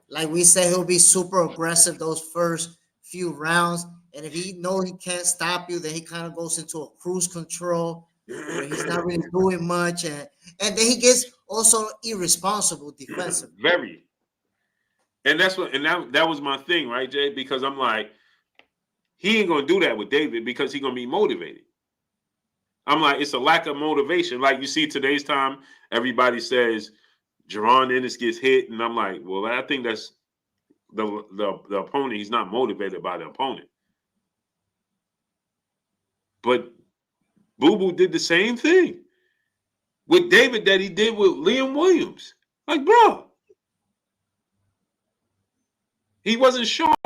like we say, he'll be super aggressive those first few rounds. And if he know he can't stop you, then he kind of goes into a cruise control where he's not really doing much, and then he gets also irresponsible defensively. Very. And that's what, and that was my thing, right, Jay? Because I'm like, he ain't gonna do that with David because he's gonna be motivated. I'm like, it's a lack of motivation. Like you see today's time, everybody says Jerron Ennis gets hit, and I'm like, well, I think that's the opponent. He's not motivated by the opponent. But Boo Boo did the same thing with David that he did with Liam Williams. Like, bro, he wasn't sharp.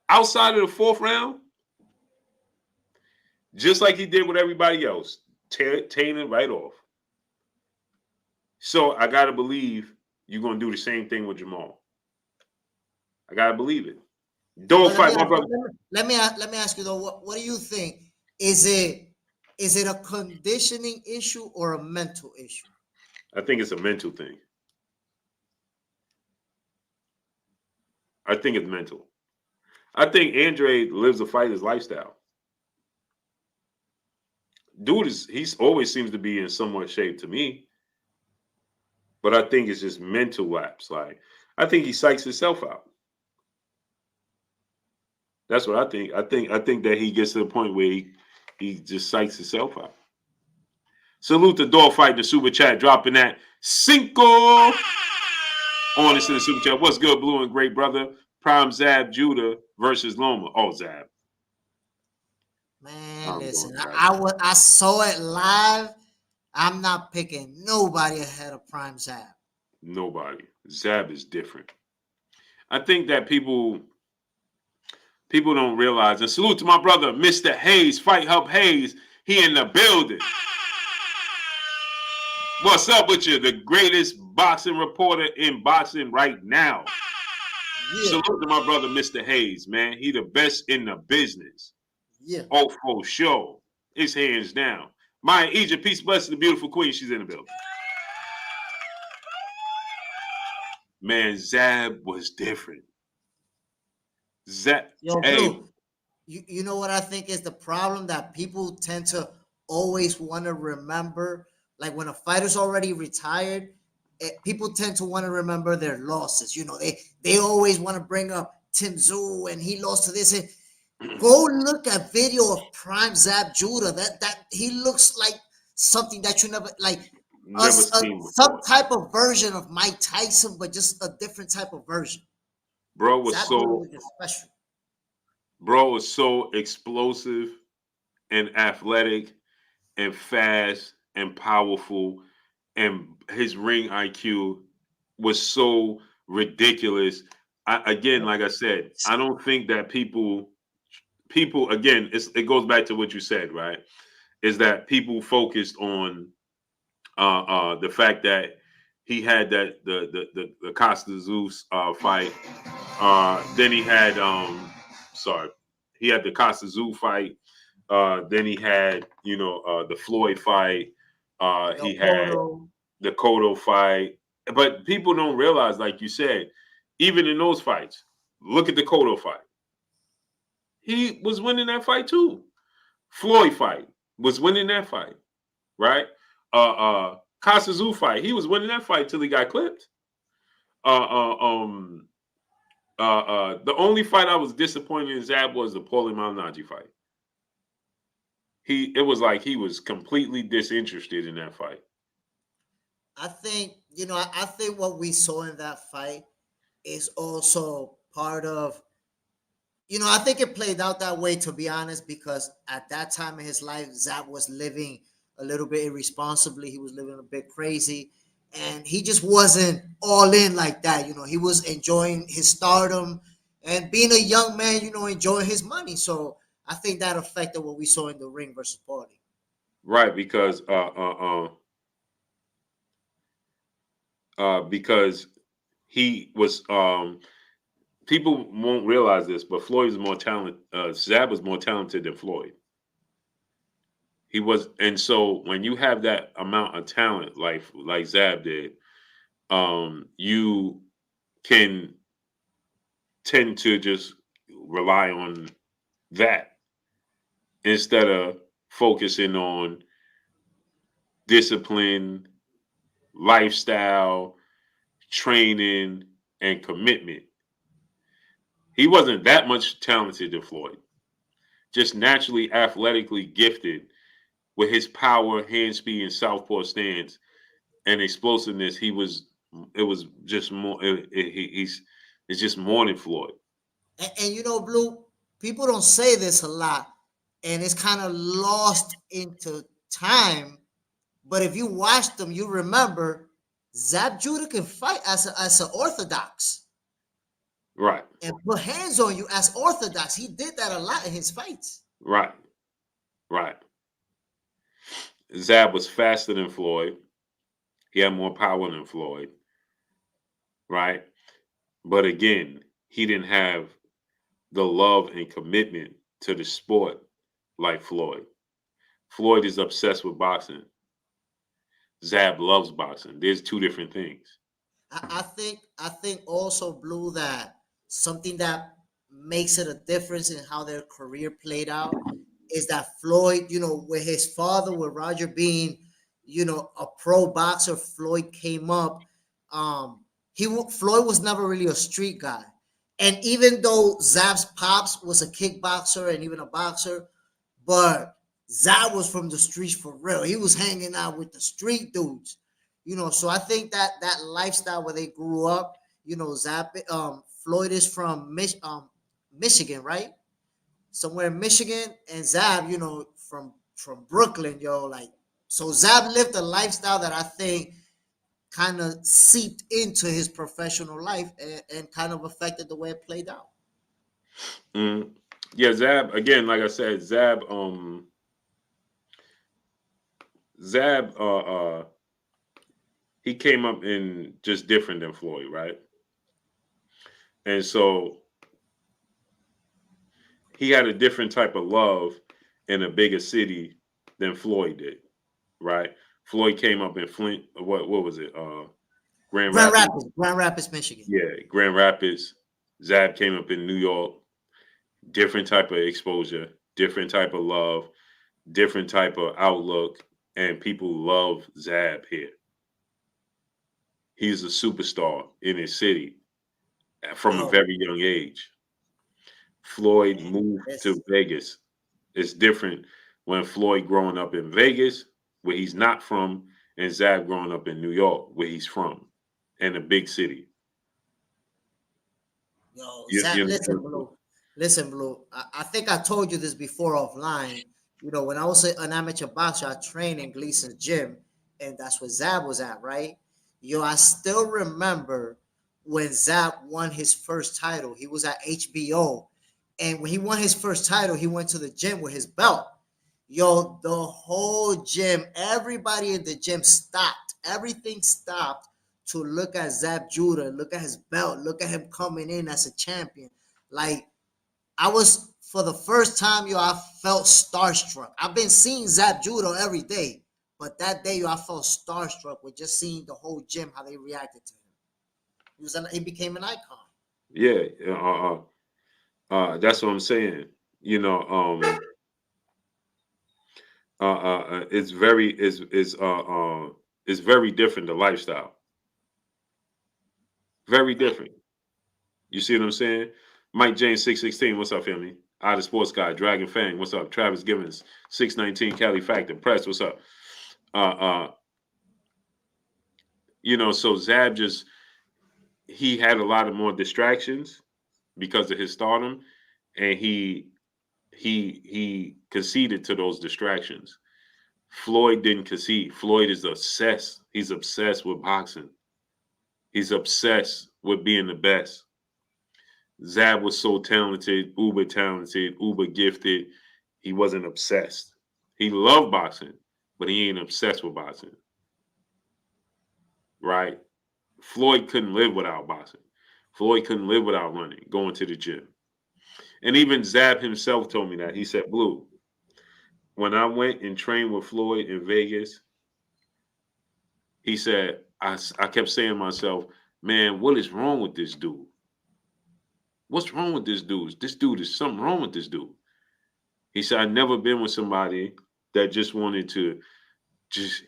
Outside of the fourth round, just like he did with everybody else, tearing it right off. So I gotta believe you're gonna do the same thing with Jermall. I gotta believe it. Don't fight, my brother. Let me ask you though. What do you think? Is it a conditioning issue or a mental issue? I think it's a mental thing. I think it's mental. I think Andrade lives a fighter's lifestyle. Dude he's always seems to be in somewhat shape to me. But I think it's just mental lapse. Like, I think he psychs himself out. That's what I think. I think that he gets to the point where he just psychs himself out. Salute the Dog Fight in the super chat, dropping that cinco on us in the super chat. What's good, Blue and Great brother? Prime Zab Judah versus Loma. Oh, Zab. Man, listen, I saw it live. I'm not picking nobody ahead of Prime Zab. Nobody. Zab is different. I think that people don't realize. And salute to my brother, Mr. Hayes, Fight Hub Hayes. He in the building. What's up with you? The greatest boxing reporter in boxing right now. Yeah. Salute to my brother, Mr. Hayes, man. He the best in the business. Yeah. Oh, for sure. It's hands down. Maya Egypt, peace, bless the beautiful queen. She's in the building. Man, Zab was different. Zab, yo, hey. You know what I think is the problem? That people tend to always want to remember, like when a fighter's already retired, people tend to want to remember their losses. You know, they always want to bring up Tim Tszyu and he lost to this. And go look at video of Prime Zab Judah. That he looks like something that you never seen some type of version of Mike Tyson, but just a different type of version. Bro was so special. Bro was so explosive and athletic and fast and powerful, and his ring IQ was so ridiculous. Again, like I said, I don't think that people again, it goes back to what you said, right? Is that people focused on the fact that he had that the Costa Zeus fight. Then he had he had the Costa Zeus fight. Then he had the Floyd fight. He had the Cotto fight. But people don't realize, like you said, even in those fights, look at the Cotto fight. He was winning that fight too. Floyd fight was winning that fight, right? Costa Zeus fight, he was winning that fight till he got clipped. The only fight I was disappointed in Zab was the Paulie Malignaggi fight. It was like he was completely disinterested in that fight. I think, I think what we saw in that fight is also part of, I think it played out that way, to be honest, because at that time in his life, Zab was living a little bit irresponsibly. He was living a bit crazy, and he just wasn't all in like that. He was enjoying his stardom and being a young man, enjoying his money. So I think that affected what we saw in the ring versus Paulie. Right, because he was people won't realize this, but Floyd is more talented. Zab was more talented than Floyd. He was, and so when you have that amount of talent, like Zab did, you can tend to just rely on that instead of focusing on discipline, lifestyle, training, and commitment. He wasn't that much talented than Floyd, just naturally athletically gifted with his power, hand speed, and southpaw stance and explosiveness. It was just more. It's just more than Floyd. And you know, Blue, people don't say this a lot, and it's kind of lost into time. But if you watch them, you remember Zab Judah can fight as an orthodox Right, and put hands on you as orthodox. He did that a lot in his fights. right, right. Zab was faster than Floyd. He had more power than Floyd. Right, but again, he didn't have the love and commitment to the sport like Floyd. Floyd is obsessed with boxing. Zab loves boxing. There's two different things. I think also, Blue, that something that makes it a difference in how their career played out is that Floyd, with his father, with Roger being, a pro boxer, Floyd came up. Um, Floyd was never really a street guy, and even though Zab's pops was a kickboxer and even a boxer, but Zab was from the streets for real. He was hanging out with the street dudes, So I think that lifestyle where they grew up, Zab, Floyd is from Michigan, right? Somewhere in Michigan, and Zab, from Brooklyn, like, so Zab lived a lifestyle that I think kind of seeped into his professional life and kind of affected the way it played out. Mm. Yeah, Zab. Again, like I said, Zab. Zab. He came up in just different than Floyd, right? And so he had a different type of love in a bigger city than Floyd did, right? Floyd came up in Flint. What was it? Grand Rapids. Grand Rapids, Michigan. Yeah, Grand Rapids. Zab came up in New York. Different type of exposure, different type of love, different type of outlook, and people love Zab here. He's a superstar in his city from a Yo, very young age. Floyd man, moved to this Vegas. It's different when Floyd growing up in Vegas, where he's not from, and Zab growing up in New York, where he's from, in a big city. Yo, You, Zach, you listen, know, Blue. Listen, Blue. I think I told you this before offline. When I was an amateur boxer, I trained in Gleason's gym, and that's where Zab was at, right? I still remember when Zab won his first title. He was at HBO, and when he won his first title, he went to the gym with his belt. The whole gym, everybody in the gym stopped. Everything stopped to look at Zab Judah, look at his belt, look at him coming in as a champion. Like, I was, for the first time, I felt starstruck. I've been seeing Zab Judah every day, but that day, I felt starstruck with just seeing the whole gym, how they reacted to him. He became an icon. yeah, that's what I'm saying. You know, it's very it's very different, the lifestyle, very different. You see what I'm saying? Mike James 616, what's up, family? Out of sports guy, Dragon Fang, what's up? Travis Givens 619, Cali Factor Press, what's up? Uh, uh, so Zab he had a lot of more distractions because of his stardom, and he conceded to those distractions. Floyd didn't concede. Floyd is obsessed. He's obsessed with boxing. He's obsessed with being the best. Zab was so talented, uber gifted. He wasn't obsessed. He loved boxing, but he ain't obsessed with boxing. Right? Floyd couldn't live without boxing. Floyd couldn't live without running, going to the gym. And even Zab himself told me that. He said, Blue, when I went and trained with Floyd in Vegas, he said, I kept saying to myself, man, what is wrong with this dude? What's wrong with this dude? This dude is something wrong with this dude. He said, I've never been with somebody that just wanted to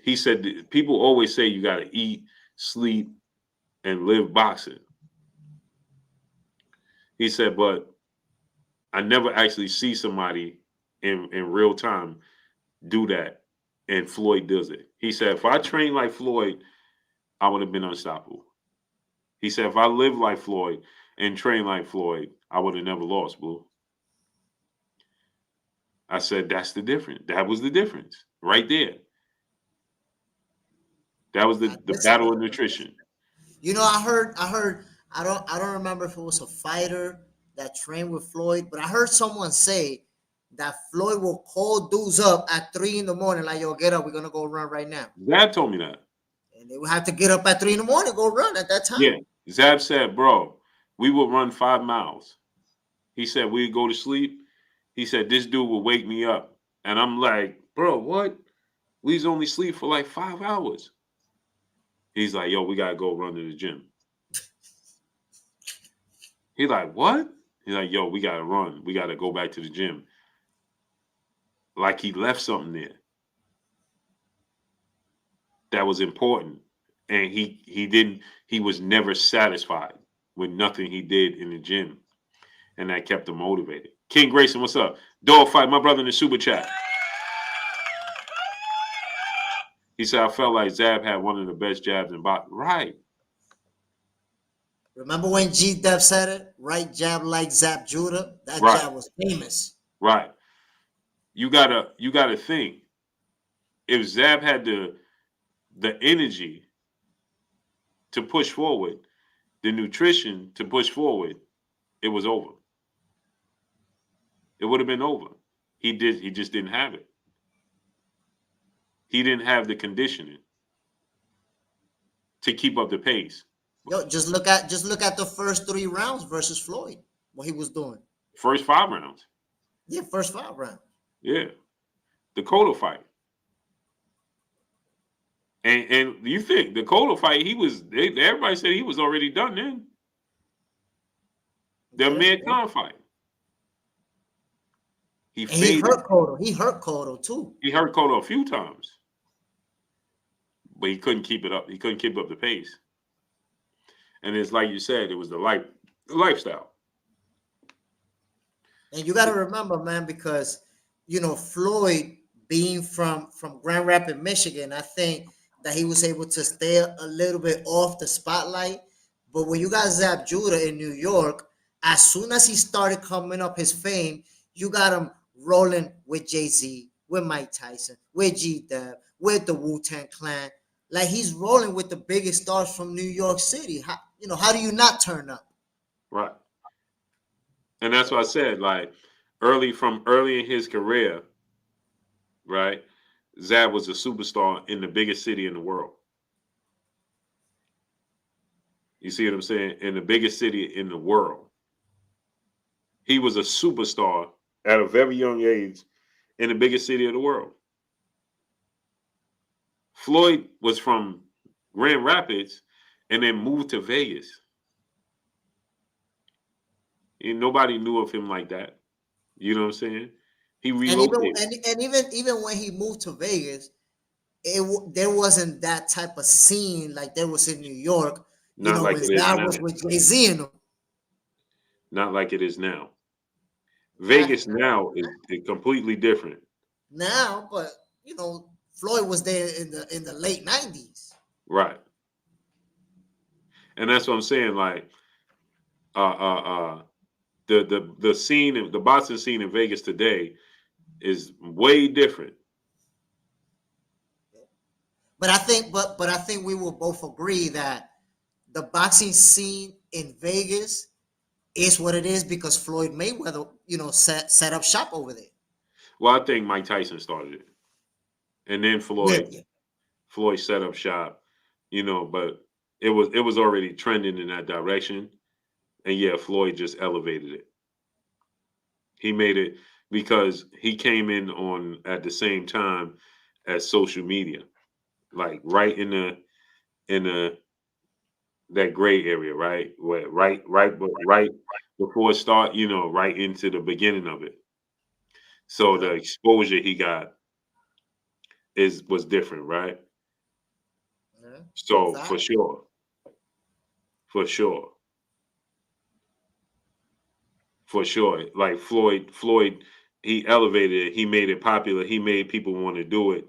he said, people always say you got to eat, sleep, and live boxing. He said, but I never actually see somebody in real time do that. And Floyd does it. He said, if I trained like Floyd, I would have been unstoppable. He said, if I lived like Floyd and trained like Floyd, I would have never lost, boo. I said, that's the difference. That was the difference right there. That was the battle of nutrition. You know, I heard, I don't remember if it was a fighter that trained with Floyd, but I heard someone say that Floyd will call dudes up at 3 a.m, like, yo, get up, we're gonna go run right now. Zab told me that. And they would have to get up at 3 a.m, go run at that time. Yeah. Zab said, bro, we would run 5 miles. He said, we'd go to sleep. He said, this dude will wake me up. And I'm like, bro, what? We's only sleep for like 5 hours. He's like, yo, we got to go run to the gym. He's like, what? He's like, yo, we got to run. We got to go back to the gym. Like he left something there that was important. And he was never satisfied with nothing he did in the gym. And that kept him motivated. King Grayson, what's up? Dog fight, my brother in the super chat. He said, I felt like Zab had one of the best jabs in boxing. Right. Remember when G-Dep said it? Right jab like Zab Judah? That right. jab was famous. Right. You gotta think. If Zab had the energy to push forward, the nutrition to push forward, it was over. It would have been over. He just didn't have it. He didn't have the conditioning to keep up the pace. Yo, just look at the first 3 rounds versus Floyd. What he was doing. First 5 rounds. Yeah, first 5 rounds. Yeah. The Cotto fight. And you think the Cotto fight, everybody said he was already done then. The Amir Khan fight. He hurt Cotto. He hurt Cotto too. He hurt Cotto a few times. But he couldn't keep it up. He couldn't keep up the pace. And it's like you said, it was the lifestyle. And you got to remember, man, because, you know, Floyd being from Grand Rapids, Michigan, I think that he was able to stay a little bit off the spotlight. But when you got Zab Judah in New York, as soon as he started coming up his fame, you got him rolling with Jay-Z, with Mike Tyson, with G-Dep, with the Wu-Tang Clan. Like, he's rolling with the biggest stars from New York City. How do you not turn up? Right. And that's what I said, like, early in his career, right, Zab was a superstar in the biggest city in the world. You see what I'm saying? In the biggest city in the world. He was a superstar at a very young age in the biggest city of the world. Floyd was from Grand Rapids and then moved to Vegas. And nobody knew of him like that. You know what I'm saying? He relocated. And even when he moved to Vegas, there wasn't that type of scene like there was in New York. Not like it is now. Was with Jay-Z in them. Not like it is now. Vegas now is completely different. Now, but you know, Floyd was there in the late 90s. Right. And that's what I'm saying. Like, the scene, the boxing scene in Vegas today is way different. But I think we will both agree that the boxing scene in Vegas is what it is because Floyd Mayweather, set up shop over there. Well, I think Mike Tyson started it, and then Floyd set up shop, but it was already trending in that direction, and yeah, Floyd just elevated it. He made it because he came in on at the same time as social media, like right in the that gray area, right? Right before it start, right into the beginning of it. So the exposure he got was different, right? Yeah. So Fact. for sure, like Floyd, he elevated it. He made it popular. He made people want to do it.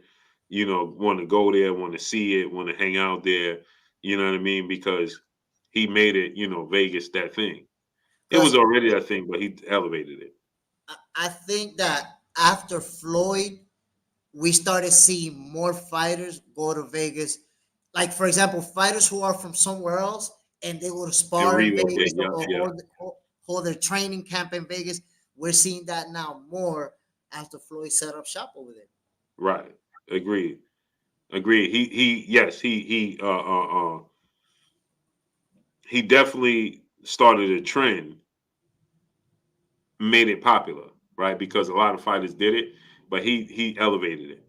You know, want to go there, want to see it, want to hang out there. You know what I mean? Because he made it. You know, Vegas that thing. It was Because already that thing, but he elevated it. I think that after Floyd, we started seeing more fighters go to Vegas. Like, for example, fighters who are from somewhere else and they go to And spar in relocate. Vegas Yeah, or yeah. hold their training camp in Vegas. We're seeing that now more after Floyd set up shop over there. Right. Agreed. Agreed. Yes, he definitely started a trend, made it popular, right? Because a lot of fighters did it, but he elevated it.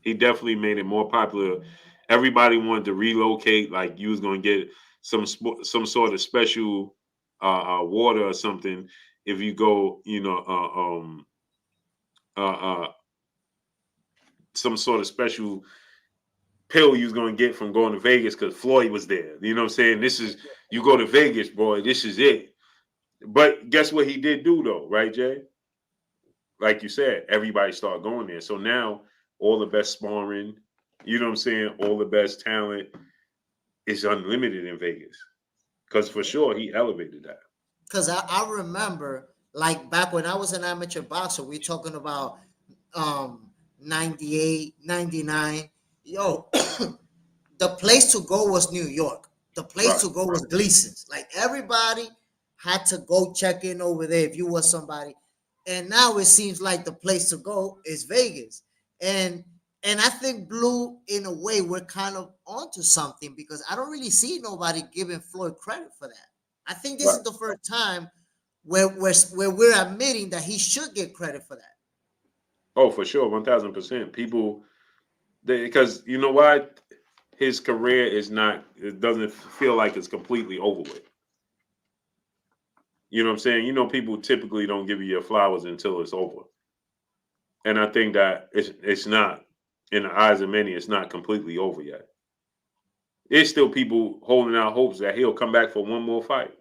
He definitely made it more popular. Everybody wanted to relocate, like you was gonna get some sort of special water or something if you go, uh, some sort of special pill you was gonna get from going to Vegas because Floyd was there. You know what I'm saying? This is you go to Vegas, boy. This is it. But guess what he did do though, right, Jay? Like you said, everybody started going there. So now all the best sparring, you know what I'm saying? All the best talent is unlimited in Vegas. Because for sure he elevated that. Because I remember, like, back when I was an amateur boxer, we talking about um 98, 99. Yo, the place to go was New York. The place Right. to go was Gleason's. Like, everybody had to go check in over there if you was somebody. And now it seems like the place to go is Vegas. And I think Blue, in a way, we're kind of onto something because I don't really see nobody giving Floyd credit for that. I think this Right. is the first time where we're admitting that he should get credit for that. Oh, for sure, 1000%. People, because you know why? His career is not, it doesn't feel like it's completely over with. You know what I'm saying? You know, people typically don't give you your flowers until it's over. And I think that it's not, in the eyes of many, it's not completely over yet. There's still people holding out hopes that he'll come back for one more fight.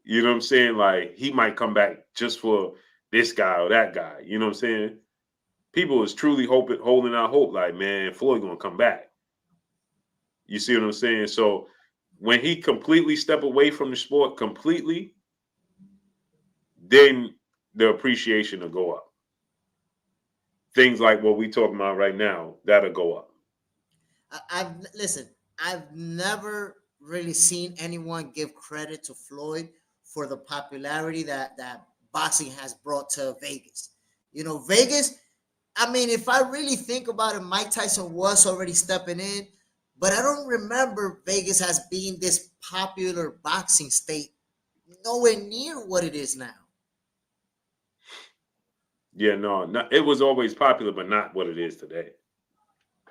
You know what I'm saying? Like he might come back just for this guy or that guy. You know what I'm saying? People is truly holding out hope. Like, man, Floyd gonna come back. You see what I'm saying? So when he completely step away from the sport completely, then the appreciation will go up. Things like what we talking about right now, that'll go up. I've listen. I've never really seen anyone give credit to Floyd for the popularity that boxing has brought to Vegas. You know, Vegas. I mean, if I really think about it, Mike Tyson was already stepping in, but I don't remember Vegas as being this popular boxing state. Nowhere near what it is now. Yeah, no, it was always popular, but not what it is today.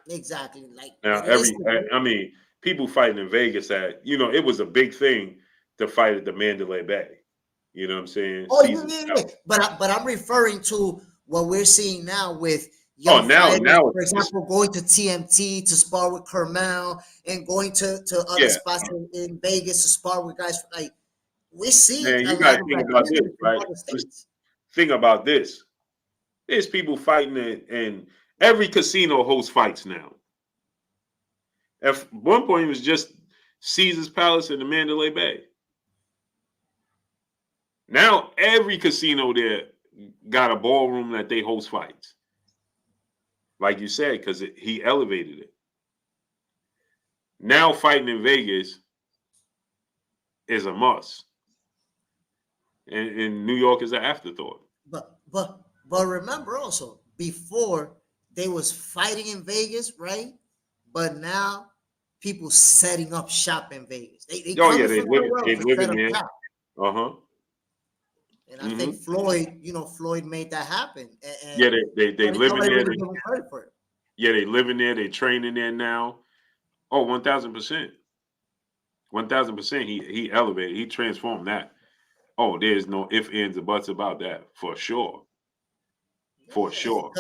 Exactly, like Now, what it is today. I mean, people fighting in Vegas it was a big thing to fight at the Mandalay Bay. You know what I'm saying? Oh, yeah, Season. yeah, yeah. But I'm referring to what we're seeing now with Oh, young fighters, now for it's example, going to TMT to spar with Kermel and going to other yeah, spots in Vegas to spar with guys. Like, we're seeing man. a You got lot to of think about this, activity from right? other Just states. think about this. There's people fighting and every casino hosts fights now. At one point, it was just Caesar's Palace and the Mandalay Bay. Now every casino there got a ballroom that they host fights. Like you said, because he elevated it. Now fighting in Vegas is a must, and New York is an afterthought. But remember also before they was fighting in Vegas, right? But now people setting up shop in Vegas. They Oh yeah, coming from somewhere else they to set living up there. shop. Uh huh. And I think Hmm. Floyd, Floyd made that happen. Yeah, And they living nobody there. really give him credit for it. Yeah, they living there. They training there now. Oh, 1000%. 1000%. He elevated. He transformed that. Oh, there's no ifs, ands, or buts about that, for sure. For sure.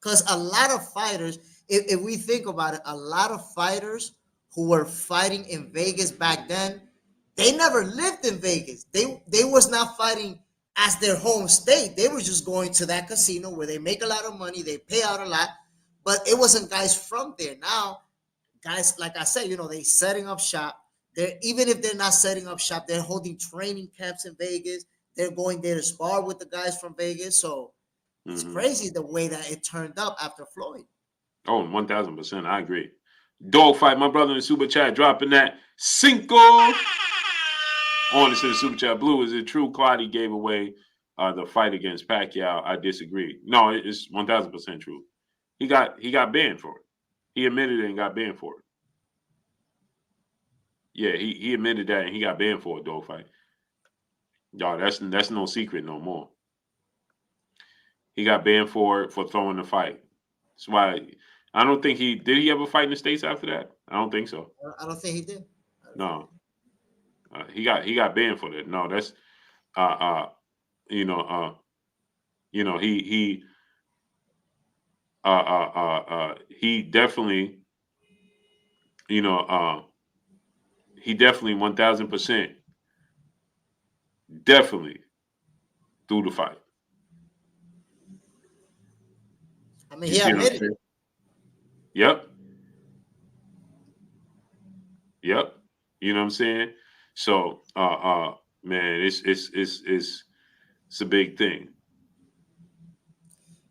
Because a lot of fighters, if we think about it, a lot of fighters who were fighting in Vegas back then, they never lived in Vegas. They was not fighting as their home state. They were just going to that casino where they make a lot of money, they pay out a lot, but it wasn't guys from there. Now, guys, like I said, they setting up shop. They're, even if they're not setting up shop, they're holding training camps in Vegas. They're going there to spar with the guys from Vegas. So it's crazy the way that it turned up after Floyd. Oh, 1000%. I agree. Dogfight, my brother in the super chat, dropping that cinco. On to the super chat. Blue, is it true Clottey gave away the fight against Pacquiao? I disagree. No, it's 1000% true. He got banned for it. He admitted it and got banned for it. Yeah, he admitted that and he got banned for it, Dogfight. Y'all, that's no secret no more. He got banned for it for throwing the fight. That's why I don't think did he ever fight in the States after that? I don't think so. I don't think he did. No. He got banned for that. No, that's he definitely he definitely 1000% definitely threw the fight. I mean, he admitted it. Yep. You know what I'm saying? So, man, it's a big thing.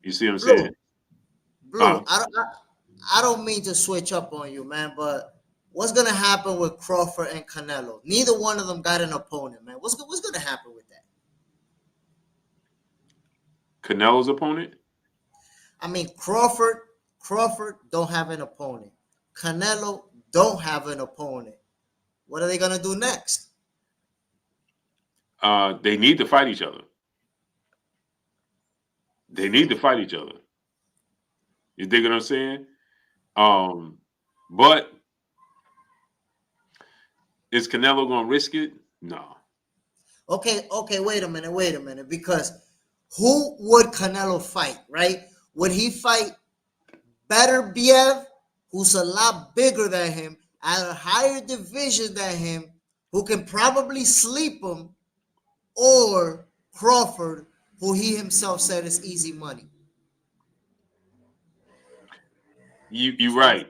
You see what I'm saying? Blue, I don't mean to switch up on you, man, but what's gonna happen with Crawford and Canelo? Neither one of them got an opponent, man. What's gonna happen with that? Canelo's opponent? I mean, Crawford don't have an opponent. Canelo don't have an opponent. What are they gonna do next? They need to fight each other. They need to fight each other. You dig what I'm saying? But is Canelo gonna risk it? No. Okay, wait a minute. Because who would Canelo fight, right? Would he fight Beterbiev, who's a lot bigger than him, at a higher division than him, who can probably sleep him, or Crawford, who he himself said is easy money? You're right.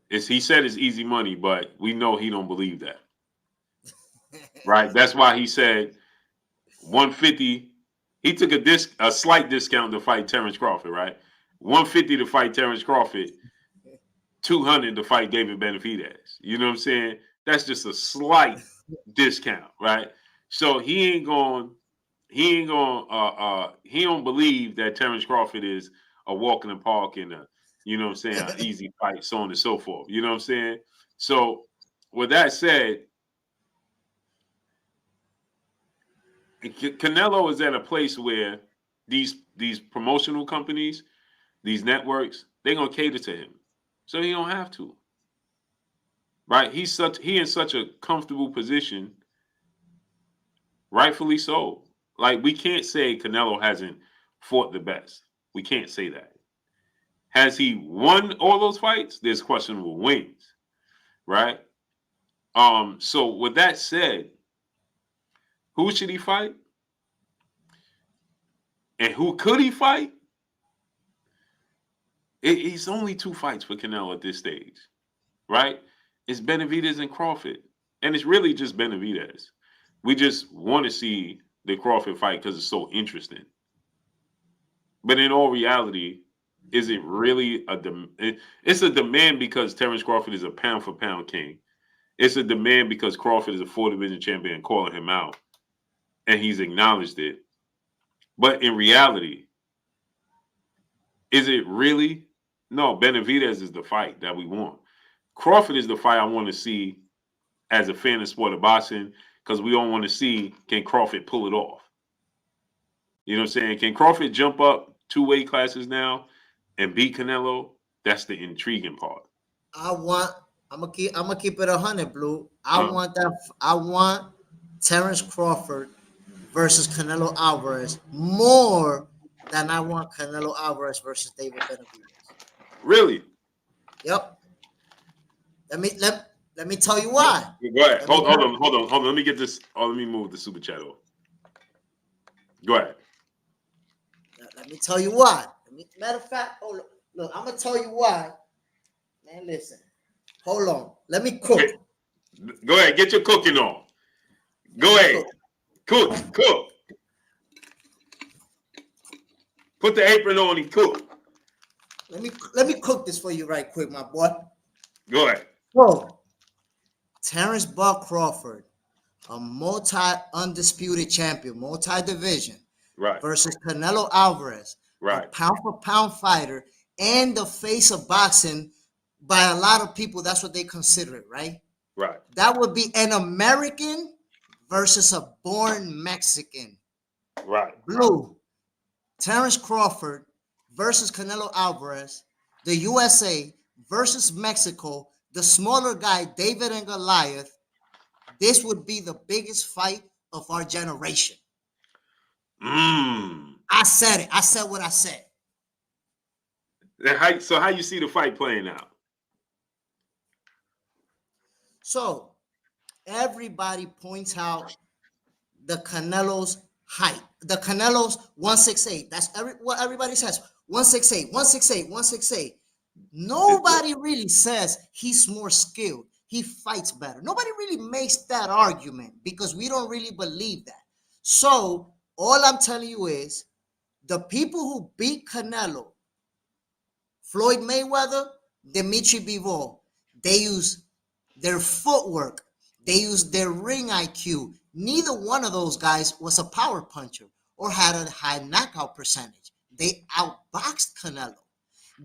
He said it's easy money, but we know he don't believe that. Right? That's why he said 150. He took a slight discount to fight Terrence Crawford, right? 150 to fight Terrence Crawford, 200 to fight David Benavidez. You know what I'm saying? That's just a slight discount, right? So he don't believe that Terrence Crawford is a walk in the park and an easy fight, so on and so forth. You know what I'm saying? So with that said, Canelo is at a place where these promotional companies, these networks, they're gonna cater to him, so he don't have to. Right? He in such a comfortable position, rightfully so. Like, we can't say Canelo hasn't fought the best. We can't say that. Has he won all those fights? There's questionable wins, right? So with that said, who should he fight? And who could he fight? It's only 2 fights for Canelo at this stage, right? It's Benavidez and Crawford. And it's really just Benavidez. We just want to see the Crawford fight because it's so interesting. But in all reality, is it really it's a demand because Terrence Crawford is a pound for pound king. It's a demand because Crawford is a 4-division champion, calling him out. And he's acknowledged it. But in reality, is it really? No, Benavidez is the fight that we want. Crawford is the fight I want to see as a fan of sport of boxing, because we don't want to see, can Crawford pull it off? You know what I'm saying? Can Crawford jump up 2 weight classes now and beat Canelo? That's the intriguing part. I'm gonna keep it 100, Blue. I want Terrence Crawford versus Canelo Alvarez more than I want Canelo Alvarez versus David Benavidez. Really? Yep. Let me tell you why. Go ahead. Hold on. Let me get this. Oh, let me move the super chat over. Go ahead. Let me tell you why. Matter of fact, hold on. Look, I'm gonna tell you why. Man, listen. Hold on. Let me cook. Go ahead. Get your cooking on. Go ahead. Cook. Put the apron on and cook. Let me cook this for you right quick, my boy. Go ahead. Bro, Terrence Buck Crawford, a multi-undisputed champion, multi-division, Right. versus Canelo Alvarez, Right. a pound-for-pound fighter and the face of boxing by a lot of people. That's what they consider it, right? Right. That would be an American versus a born Mexican. Right. Blue. Terrence Crawford versus Canelo Alvarez, the USA versus Mexico, the smaller guy, David and Goliath. This would be the biggest fight of our generation. I said it. I said what I said. So how you see the fight playing out? So everybody points out the Canelo's height. The Canelo's 168. That's what everybody says. 168, 168, 168. Nobody really says he's more skilled. He fights better. Nobody really makes that argument because we don't really believe that. So all I'm telling you is the people who beat Canelo, Floyd Mayweather, Dimitri Bivol, they use their footwork. They use their ring IQ. Neither one of those guys was a power puncher or had a high knockout percentage. They outboxed Canelo.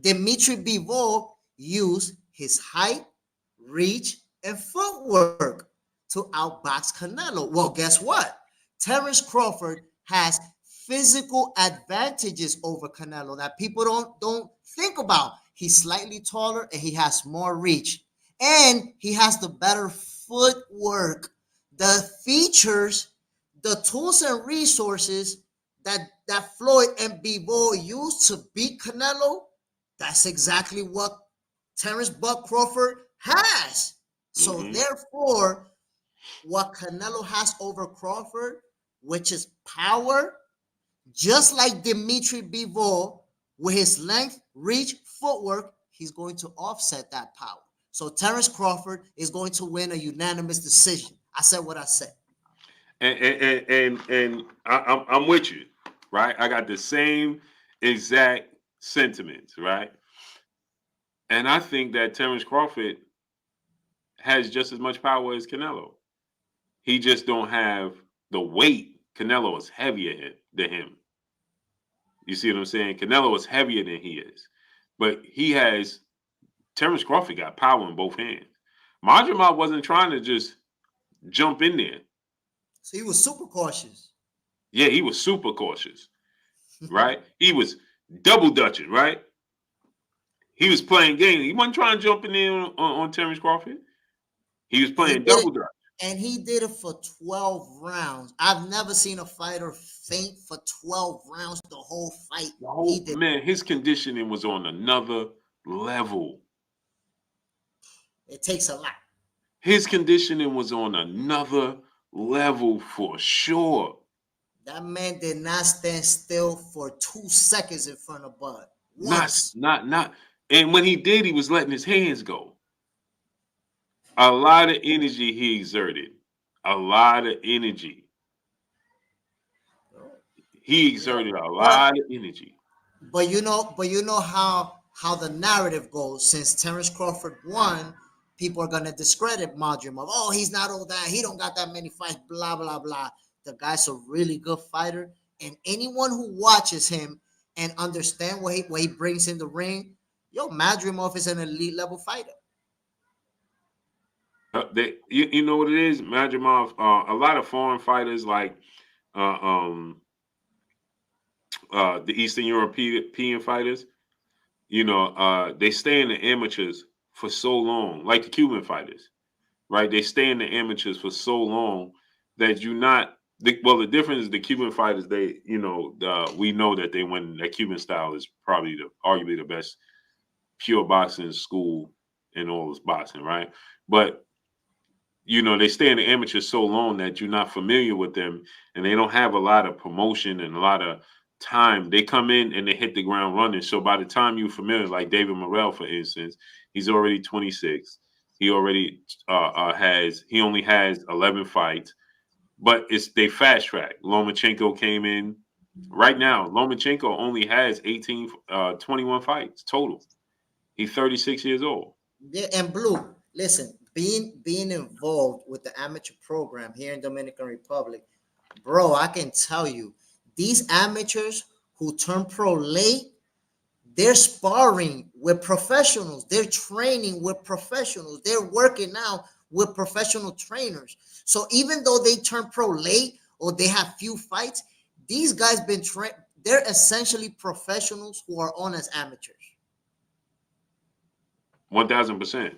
Dimitri Bivol used his height, reach, and footwork to outbox Canelo. Well, guess what? Terrence Crawford has physical advantages over Canelo that people don't think about. He's slightly taller and he has more reach. And he has the better footwork. The features, the tools and resources that Floyd and Bivol used to beat Canelo, that's exactly what Terrence Buck Crawford has. So therefore, what Canelo has over Crawford, which is power, just like Dimitri Bivol, with his length, reach, footwork, he's going to offset that power. So Terrence Crawford is going to win a unanimous decision. I said what I said. And I'm with you, right? I got the same exact sentiments, right? And I think that Terrence Crawford has just as much power as Canelo. He just don't have the weight. Canelo is heavier than him. You see what I'm saying? Canelo is heavier than he is. But Terrence Crawford got power in both hands. Majumov wasn't trying to just jump in there. So he was super cautious. Yeah, he was super cautious, right? He was double dutching, right? He was playing games. He wasn't trying to jump in there on Terrence Crawford. He was playing double dutch. And he did it for 12 rounds. I've never seen a fighter faint for 12 rounds the whole fight. Man, his conditioning was on another level. It takes a lot. His conditioning was on another level for sure. That man did not stand still for 2 seconds in front of Bud. Once. Not. And when he did, he was letting his hands go. A lot of energy he exerted. A lot of energy. He exerted a lot of energy. But you know how the narrative goes. Since Terrence Crawford won, people are gonna discredit Madrimov. Oh, he's not all that. He don't got that many fights. Blah blah blah. The guy's a really good fighter, and anyone who watches him and understand what he brings in the ring, Madrimov is an elite level fighter. You know what it is, Madrimov. A lot of foreign fighters like the Eastern European fighters, they stay in the amateurs for so long, like the Cuban fighters, right? They stay in the amateurs for so long that you're not the difference is the Cuban fighters. They, we know that they win. That Cuban style is probably arguably the best pure boxing school in all this boxing, right? But they stay in the amateur so long that you're not familiar with them, and they don't have a lot of promotion and a lot of time. They come in and they hit the ground running. So by the time you're familiar, like David Morrell, for instance, he's already 26. He already he only has 11 fights, but they fast track. Lomachenko came in. Right now, Lomachenko only has 21 fights total. He's 36 years old. Yeah, and Blue, listen, being involved with the amateur program here in Dominican Republic, bro, I can tell you, these amateurs who turn pro late, they're sparring with professionals. They're training with professionals. They're working out with professional trainers. So even though they turn pro late or they have few fights, these guys been trained. They're essentially professionals who are on as amateurs. 1000%.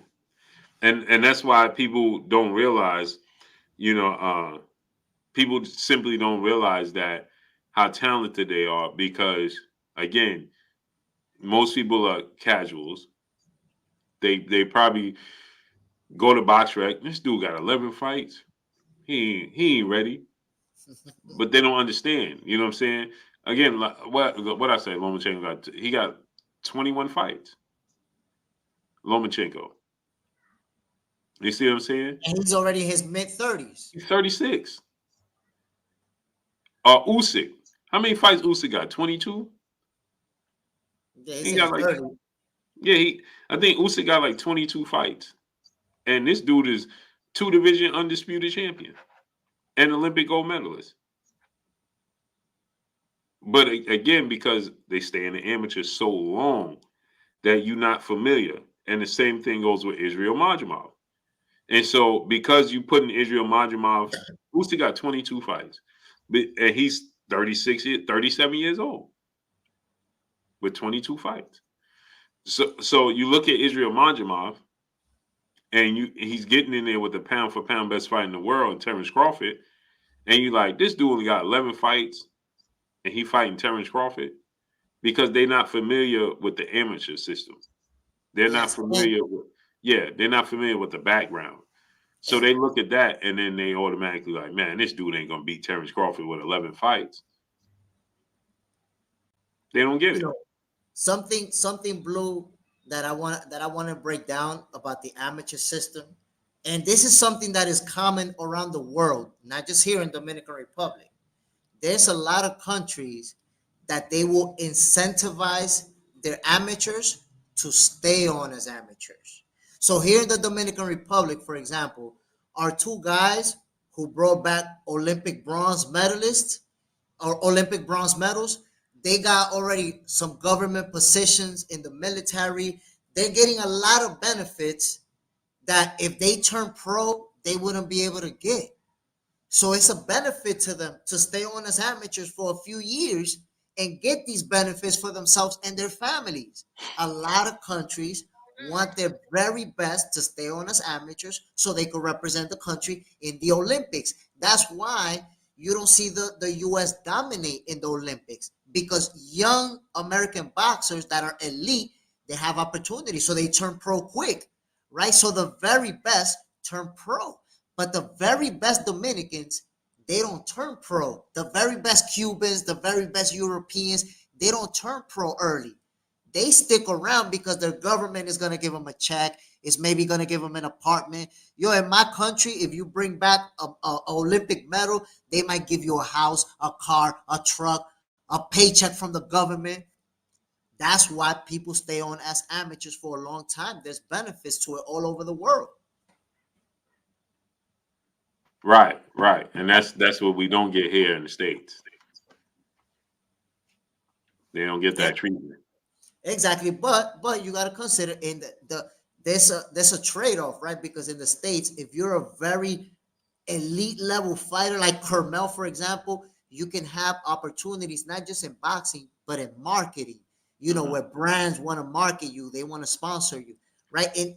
And that's why people don't realize, people simply don't realize that how talented they are, because again, most people are casuals. They probably go to box rec. This dude got 11 fights. He ain't ready. But they don't understand. You know what I'm saying? Again, what I say, Lomachenko got 21 fights. Lomachenko. You see what I'm saying? And he's already in his mid-30s. He's 36. Usyk. How many fights Usyk got? 22? Yeah, He got like 30. Yeah, I think Usyk got like 22 fights. And this dude is 2-division undisputed champion and Olympic gold medalist. But again, because they stay in the amateur so long that you're not familiar. And the same thing goes with Israel Majimov. And so because you put in Israel Majimov, Usyk got 22 fights. And he's 37 years old with 22 fights. So you look at Israel Majimov, and he's getting in there with the pound for pound best fight in the world, Terrence Crawford, and you like, this dude only got 11 fights, and he fighting Terrence Crawford, because they're not familiar with the amateur system. They're not familiar with they're not familiar with the background. So they look at that, and then they automatically like, man, this dude ain't gonna beat Terrence Crawford with 11 fights. They don't get it. Something Blue that I want to break down about the amateur system, and this is something that is common around the world, not just here in Dominican Republic. There's a lot of countries that they will incentivize their amateurs to stay on as amateurs. So here in the Dominican Republic, for example, are two guys who brought back Olympic bronze medalists or Olympic bronze medals. They got already some government positions in the military. They're getting a lot of benefits that if they turn pro, they wouldn't be able to get. So it's a benefit to them to stay on as amateurs for a few years and get these benefits for themselves and their families. A lot of countries want their very best to stay on as amateurs so they could represent the country in the Olympics. That's why you don't see the US dominate in the Olympics, because young American boxers that are elite, they have opportunities, so they turn pro quick, right? So the very best turn pro, but the very best Dominicans, they don't turn pro. The very best Cubans, the very best Europeans, they don't turn pro early. They stick around because their government is going to give them a check. It's maybe going to give them an apartment. In my country, if you bring back a Olympic medal, they might give you a house, a car, a truck, a paycheck from the government. That's why people stay on as amateurs for a long time. There's benefits to it all over the world. Right. And that's what we don't get here in the States. They don't get that treatment. Exactly, but you got to consider in there's a trade-off, right? Because in the States, if you're a very elite level fighter like Carmel, for example, you can have opportunities not just in boxing but in marketing. Where brands want to market you, they want to sponsor you, right? In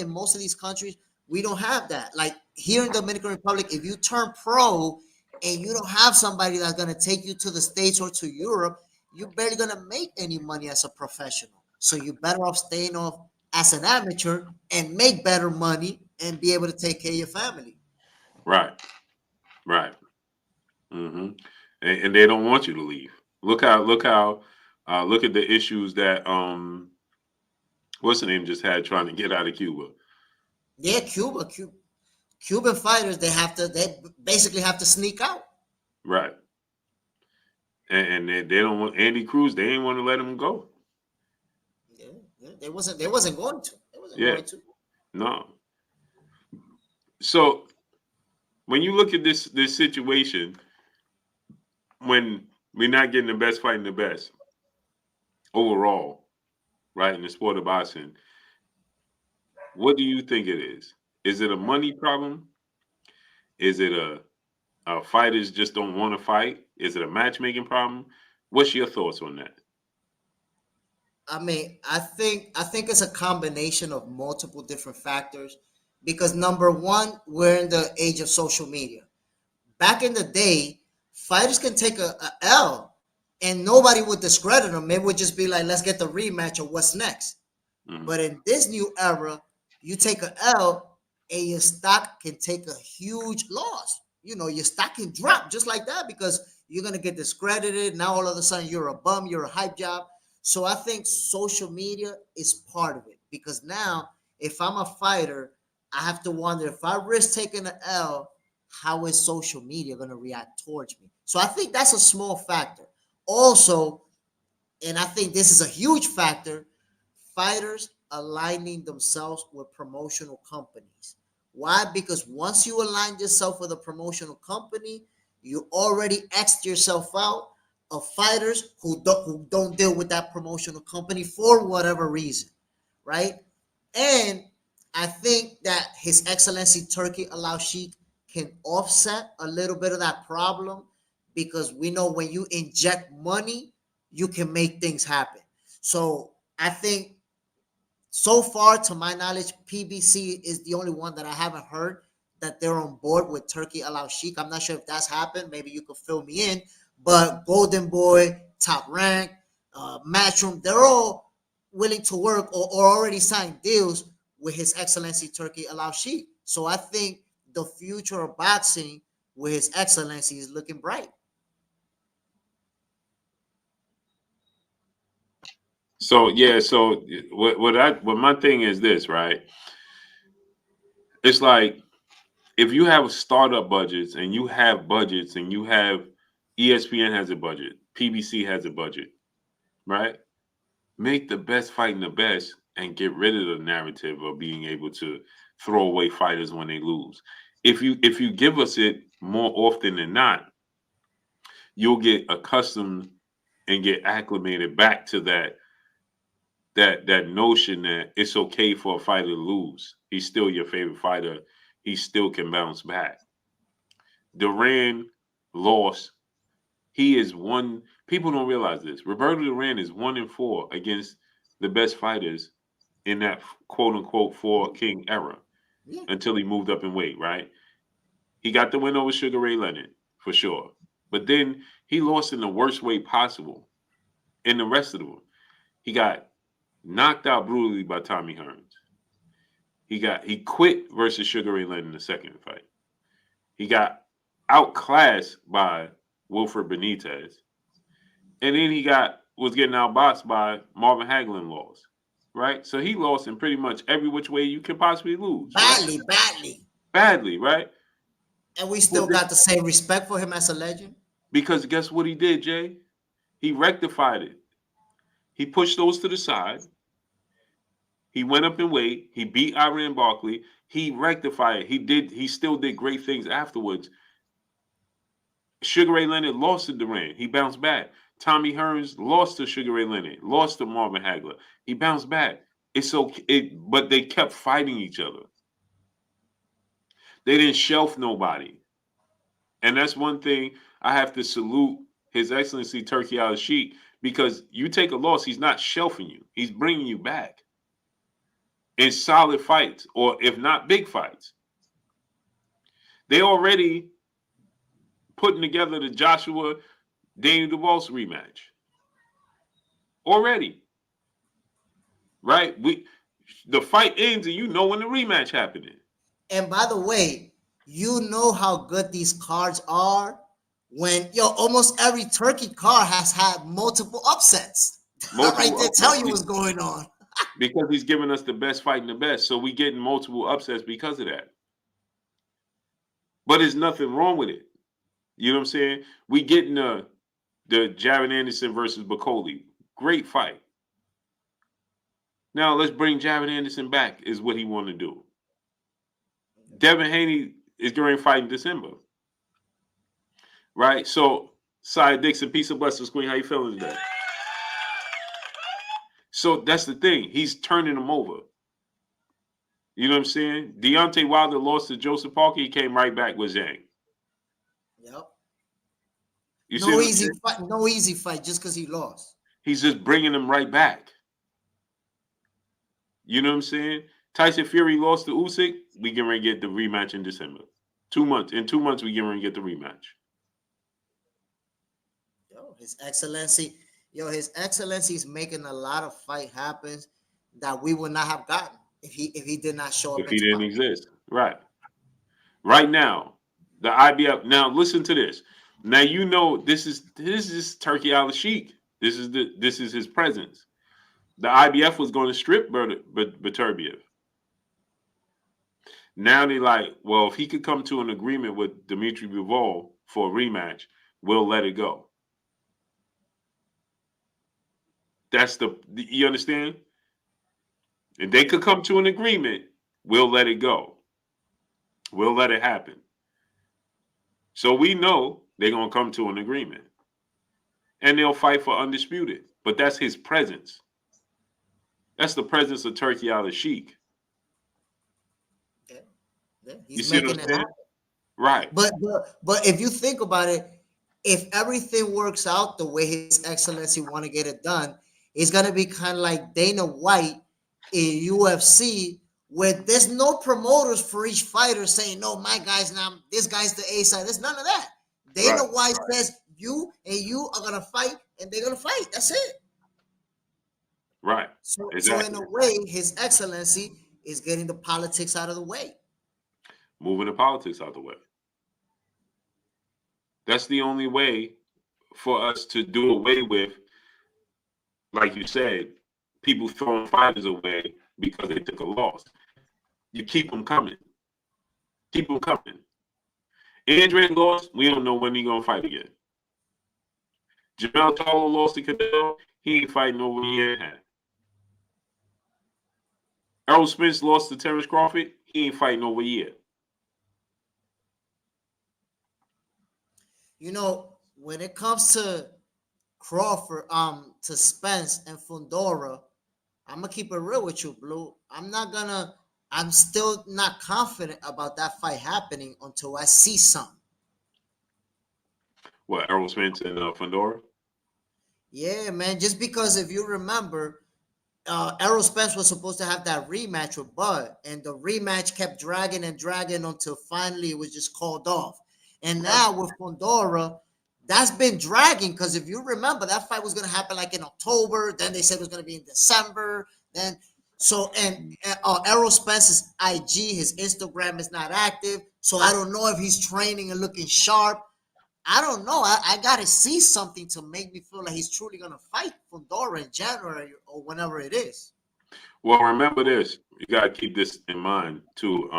most of these countries, we don't have that. Like here in the Dominican Republic, if you turn pro, and you don't have somebody that's going to take you to the States or to Europe, you're barely going to make any money as a professional. So you're better off staying off as an amateur and make better money and be able to take care of your family. Right. Right. And they don't want you to leave. Look how look at the issues that what's the name just had trying to get out of Cuba. Yeah, Cuban fighters, they basically have to sneak out. Right. And they don't want Andy Cruz, they ain't want to let him go. Yeah, they wasn't going to. They wasn't Yeah. going to. No. So when you look at this situation, when we're not getting the best fighting the best overall, right, in the sport of boxing, what do you think it is? Is it a money problem? Is it fighters just don't want to fight? Is it a matchmaking problem? What's your thoughts on that? I mean, I think it's a combination of multiple different factors because number one, we're in the age of social media. Back in the day, fighters can take a L and nobody would discredit them. It would just be like, let's get the rematch or what's next. Mhm. But in this new era, you take a L and your stock can take a huge loss. You know, your stock can drop just like that because you're gonna get discredited. Now all of a sudden you're a bum, you're a hype job. So I think social media is part of it because now if I'm a fighter, I have to wonder if I risk taking an L, how is social media gonna react towards me? So I think that's a small factor. Also, and I think this is a huge factor, fighters aligning themselves with promotional companies. Why? Because once you align yourself with a promotional company, you already X'd yourself out of fighters who don't deal with that promotional company for whatever reason, right? And I think that His Excellency Turki Alalshikh can offset a little bit of that problem because we know when you inject money, you can make things happen. So I think so far, to my knowledge, PBC is the only one that I haven't heard that they're on board with Turki Alalshikh. I'm not sure if that's happened. Maybe you could fill me in. But Golden Boy, Top Rank, Matchroom, they're all willing to work or already signed deals with His Excellency Turki Alalshikh. So I think the future of boxing with His Excellency is looking bright. So yeah, so what my thing is this, right? It's like if you have startup budgets and you have budgets and you have ESPN has a budget, PBC has a budget, right? Make the best fighting the best and get rid of the narrative of being able to throw away fighters when they lose. If you give us it more often than not, you'll get accustomed and get acclimated back to that notion that it's okay for a fighter to lose. He's still your favorite fighter. He still can bounce back. Duran lost. He is one. People don't realize this. Roberto Duran is 1-4 against the best fighters in that quote unquote four king era Yeah. until he moved up in weight. Right? He got the win over Sugar Ray Leonard for sure, but then he lost in the worst way possible. In the rest of them, he got knocked out brutally by Tommy Hearns. He quit versus Sugar Ray Leonard in the second fight. He got outclassed by Wilfred Benitez, and then he was getting outboxed by Marvin Hagler lost. Right, so he lost in pretty much every which way you could possibly lose. Right? Badly. Badly, right? And we still got the same respect for him as a legend. Because guess what he did, Jay? He rectified it. He pushed those to the side. He went up in weight. He beat Iran Barkley. He rectified it. He still did great things afterwards. Sugar Ray Leonard lost to Duran. He bounced back. Tommy Hearns lost to Sugar Ray Leonard. Lost to Marvin Hagler. He bounced back. It's okay, but they kept fighting each other. They didn't shelf nobody. And that's one thing I have to salute His Excellency Turki Alalshikh, because you take a loss, he's not shelving you. He's bringing you back in solid fights, or if not big fights. They already putting together the Joshua Daniel DeVos rematch already. Right? The fight ends and you know when the rematch happening. And by the way, you know how good these cards are when almost every Turkey card has had multiple upsets. Right there, tell you what's going on. Because he's giving us the best fighting the best. So we getting multiple upsets because of that. But there's nothing wrong with it. You know what I'm saying? We getting the Jared Anderson versus Bacoli. Great fight. Now let's bring Jared Anderson back, is what he want to do. Devin Haney is going to fight in December. Right? So, Cy Dixon, peace and blessings, Queen. How you feeling today? So that's the thing. He's turning them over. You know what I'm saying? Deontay Wilder lost to Joseph Parker. He came right back with Zhang. Yep. You no easy fight. No easy fight just because he lost. He's just bringing them right back. You know what I'm saying? Tyson Fury lost to Usyk. We get ready to get the rematch in December. 2 months. In 2 months, we get ready to get the rematch. His Excellency is making a lot of fight happen that we would not have gotten if he did not show up. If he didn't exist. Right. Right now, the IBF. Now listen to this. Now you know this is Turki Alalshikh. This is his presence. The IBF was going to strip Beterbiev. Now they like, well, if he could come to an agreement with Dimitri Bivol for a rematch, we'll let it go. That's you understand? If they could come to an agreement, we'll let it go. We'll let it happen. So we know they're going to come to an agreement. And they'll fight for undisputed. But that's his presence. That's the presence of Turki Alalshikh. Yeah, he's making it happen. Right. But if you think about it, if everything works out the way His Excellency want to get it done, it's going to be kind of like Dana White in UFC, where there's no promoters for each fighter saying, no, my guy's now, this guy's the A side. There's none of that. Dana White says, you and you are going to fight, and they're going to fight. That's it. Right. So in a way, His Excellency is getting the politics out of the way. Moving the politics out of the way. That's the only way for us to do away with, like you said, people throwing fighters away because they took a loss. You keep them coming. Keep them coming. Andrade lost. We don't know when he's going to fight again. Jermall Charlo lost to Canelo. He ain't fighting over a year and a half. Errol Spence lost to Terrence Crawford. He ain't fighting over a year. You know, when it comes to Crawford, to Spence and Fundora, I'm gonna keep it real with you, Blue. I'm still not confident about that fight happening until I see something. What, Errol Spence and Fundora? Yeah, man. Just because if you remember, Errol Spence was supposed to have that rematch with Bud, and the rematch kept dragging and dragging until finally it was just called off. And now with Fundora, that's been dragging because if you remember, that fight was going to happen like in October. Then they said it was going to be in December. Then Errol Spence's IG, his Instagram is not active. So I don't know if he's training and looking sharp. I don't know. I got to see something to make me feel like he's truly going to fight Fundora in January or whenever it is. Well, remember this. You got to keep this in mind, too,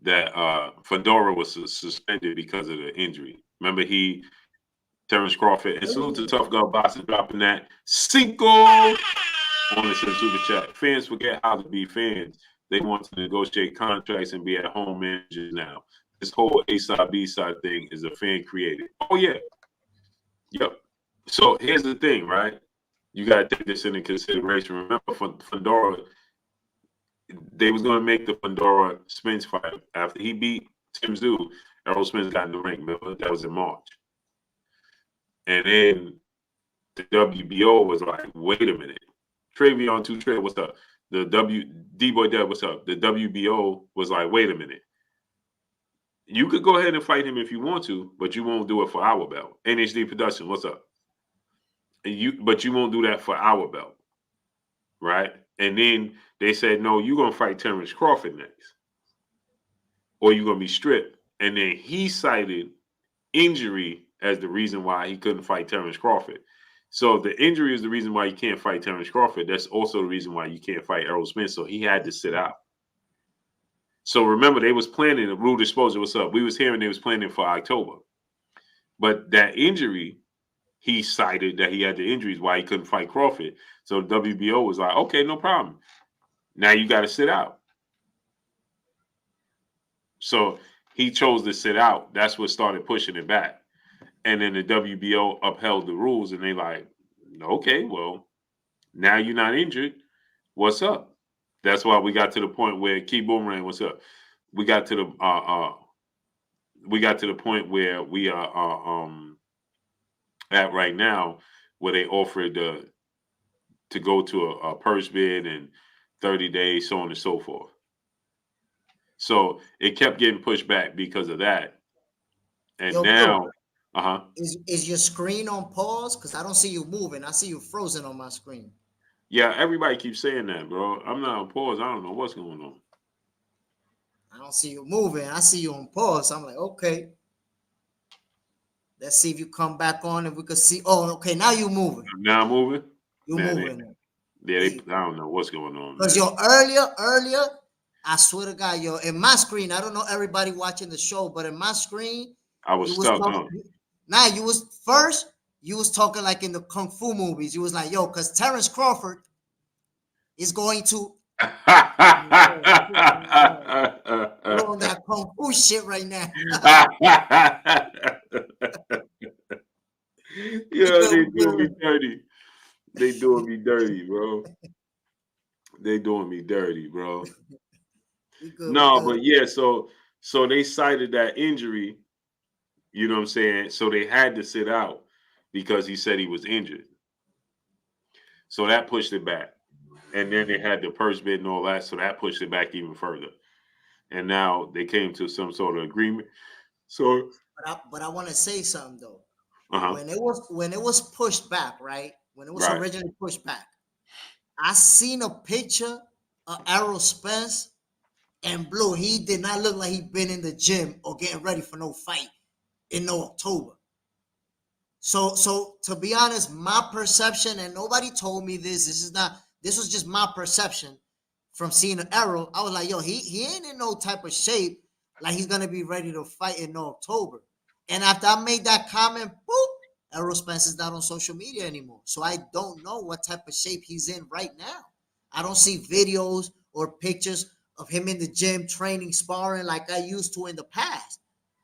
that Fundora was suspended because of the injury. Remember, Terrence Crawford, and salute to Tough Guy Boxing dropping that Cinco on the super chat. Fans forget how to be fans. They want to negotiate contracts and be at home managers now. This whole A-side, B-side thing is a fan created. Oh, yeah. Yep. So here's the thing, right? You got to take this into consideration. Remember, Fundora, they was going to make the Fundora Spence fight. After he beat Tim Tszyu, Errol Spence got in the ring. Remember? That was in March. And then the WBO was like, wait a minute. Travion 2 Trey, what's up? The D-Boy Dad, what's up? The WBO was like, wait a minute. You could go ahead and fight him if you want to, but you won't do it for our belt. NHD Production, what's up? But you won't do that for our belt, right? And then they said, no, you're gonna fight Terrence Crawford next, or you're gonna be stripped. And then he cited injury as the reason why he couldn't fight Terrence Crawford. So the injury is the reason why you can't fight Terrence Crawford. That's also the reason why you can't fight Errol Spence. So he had to sit out. So remember, they was planning a rule disposal. What's up? We was hearing they was planning for October, but that injury, he cited that he had the injuries why he couldn't fight Crawford. So WBO was like, okay, no problem. Now you got to sit out. So he chose to sit out. That's what started pushing it back. And then the WBO upheld the rules, and they like, okay, well, now you're not injured. What's up? That's why we got to the point where Key Boomerang, what's up? We got to the point where we are at right now, where they offered to go to a purse bid and 30 days, so on and so forth. So it kept getting pushed back because of that. And Yo, now, is your screen on pause? Because I don't see you moving. I see you frozen on my screen. Yeah, everybody keeps saying that, bro. I'm not on pause. I don't know what's going on. I don't see you moving. I see you on pause. I'm like, okay. Let's see if you come back on and we can see. Oh, okay. Now you're moving. Now I'm moving? You're moving. I don't know what's going on. Because yo, earlier, I swear to God, yo, in my screen, I don't know everybody watching the show, but in my screen, I was stuck on. Nah, you was talking like in the Kung Fu movies. You was like, yo, because Terrence Crawford is going to doing that Kung Fu shit right now. Yeah, they doing me dirty. They doing me dirty, bro. They doing me dirty, bro. But yeah, so they cited that injury, you know what I'm saying? So they had to sit out because he said he was injured. So that pushed it back. And then they had the purse bid and all that, so that pushed it back even further. And now they came to some sort of agreement. So but I want to say something though. When it was pushed back, right? When it was originally pushed back, I seen a picture of Errol Spence and Blue. He did not look like he'd been in the gym or getting ready for no fight in no October. So to be honest, my perception, and nobody told me this. This was just my perception from seeing Errol. I was like, yo, he ain't in no type of shape like he's gonna be ready to fight in no October. And after I made that comment, boop, Errol Spence is not on social media anymore. So I don't know what type of shape he's in right now. I don't see videos or pictures of him in the gym training, sparring like I used to in the past.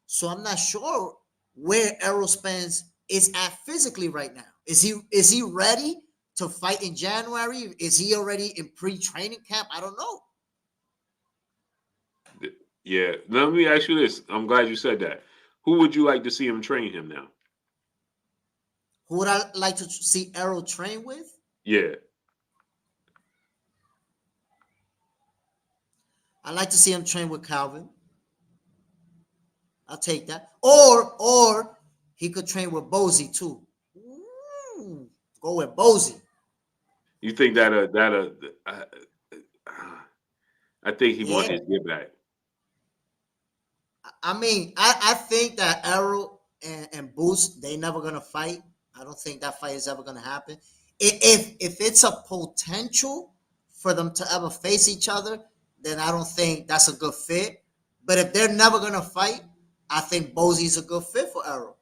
So I'm not sure where Errol Spence is at physically right now. Is he ready to fight in January? Is he already in pre-training camp? I don't know. Yeah, let me ask you this. I'm glad you said that. Who would you like to see him train him now? Who would I like to see Errol train with? Yeah. I'd like to see him train with Calvin. I'll take that. Or he could train with Bozy too. Ooh, go with Bozy. You think that I think he wants his get back. I mean, I think that Errol and Boost, they never gonna fight. I don't think that fight is ever gonna happen. If it's a potential for them to ever face each other, then I don't think that's a good fit. But if they're never gonna fight, I think Bozy's a good fit for Errol.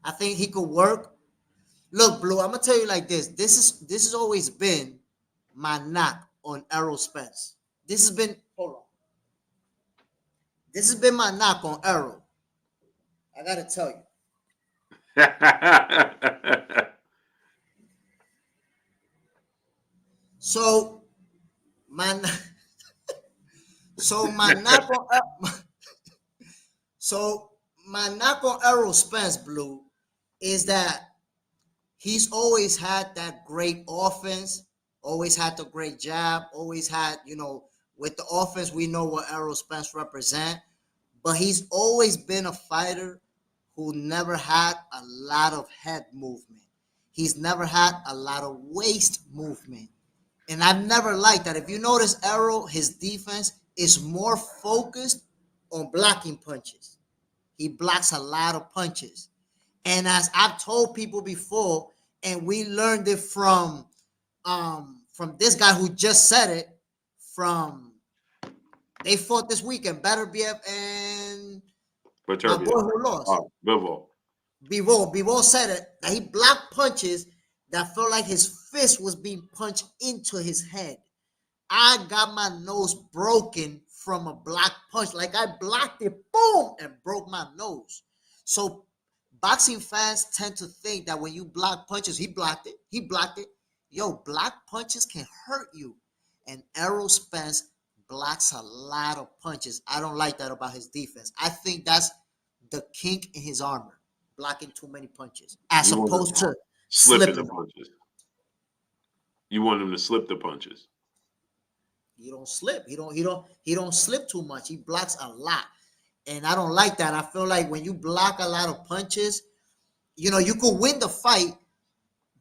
I think he could work. Look, Blue, I'm gonna tell you like this. This has always been my knock on Errol Spence. This has been my knock on Errol. I gotta tell you. So my knock on Errol Spence, Blue, is that he's always had that great offense, always had the great jab, always had, with the offense, we know what Errol Spence represent, but he's always been a fighter who never had a lot of head movement. He's never had a lot of waist movement. And I've never liked that. If you notice, Errol, his defense is more focused on blocking punches. He blocks a lot of punches. And as I've told people before, and we learned it from this guy who just said it, they fought this weekend, Better BF and my boy who lost. Bivol said it, that he blocked punches that felt like his fist was being punched into his head. I got my nose broken from a block punch. Like I blocked it, boom, and broke my nose. So boxing fans tend to think that when you block punches, he blocked it. Yo, block punches can hurt you. And Errol Spence blocks a lot of punches. I don't like that about his defense. I think that's the kink in his armor, blocking too many punches, as opposed to slipping the punches. You want him to slip the punches. He don't slip. He don't slip too much. He blocks a lot. And I don't like that. I feel like when you block a lot of punches, you could win the fight,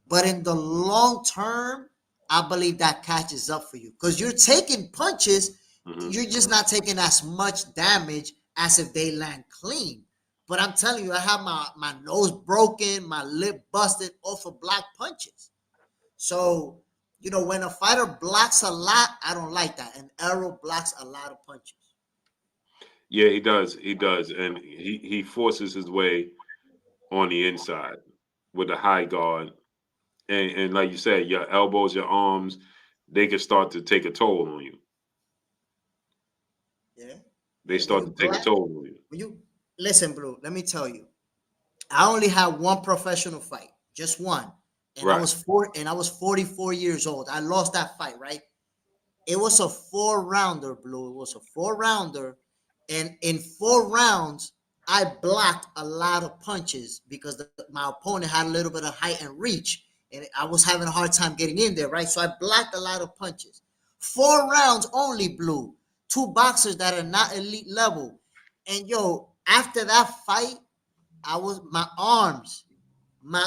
but in the long term, I believe that catches up for you. Because you're taking punches, you're just not taking as much damage as if they land clean. But I'm telling you, I have my nose broken, my lip busted off of block punches. So, when a fighter blocks a lot, I don't like that. And Errol blocks a lot of punches. Yeah, he does. He does. And he forces his way on the inside with a high guard. And like you said, your elbows, your arms, they can start to take a toll on you. Yeah. They start to take a toll on you. Listen, Blue, let me tell you. I only had one professional fight, just one. And right. I was 44 years old. I lost that fight, right? It was a 4-rounder, Blue. It was a 4-rounder. And in 4 rounds, I blocked a lot of punches because my opponent had a little bit of height and reach. And I was having a hard time getting in there, right? So I blocked a lot of punches. 4 rounds only, Blue. 2 boxers that are not elite level. And after that fight, my arms, my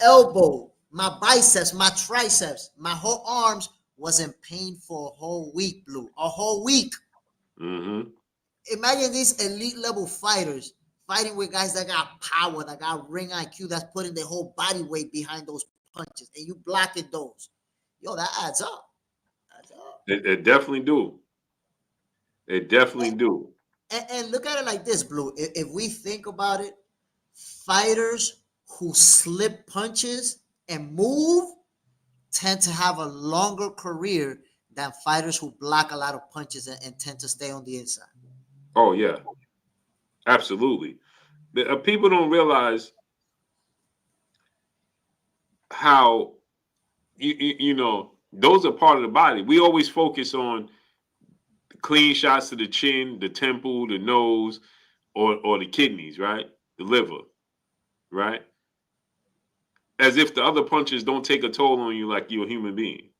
elbow, my biceps, my triceps, my whole arms was in pain for a whole week, Blue. A whole week. Mm-hmm. Imagine these elite level fighters fighting with guys that got power, that got ring IQ, that's putting their whole body weight behind those punches, and you blocking those. That adds up. It definitely do. It definitely do. And look at it like this, Blue. If we think about it, fighters who slip punches and move tend to have a longer career than fighters who block a lot of punches and tend to stay on the inside. Oh, yeah. Absolutely. People don't realize how, those are part of the body. We always focus on clean shots to the chin, the temple, the nose, or the kidneys, right? The liver, right? As if the other punches don't take a toll on you like you're a human being.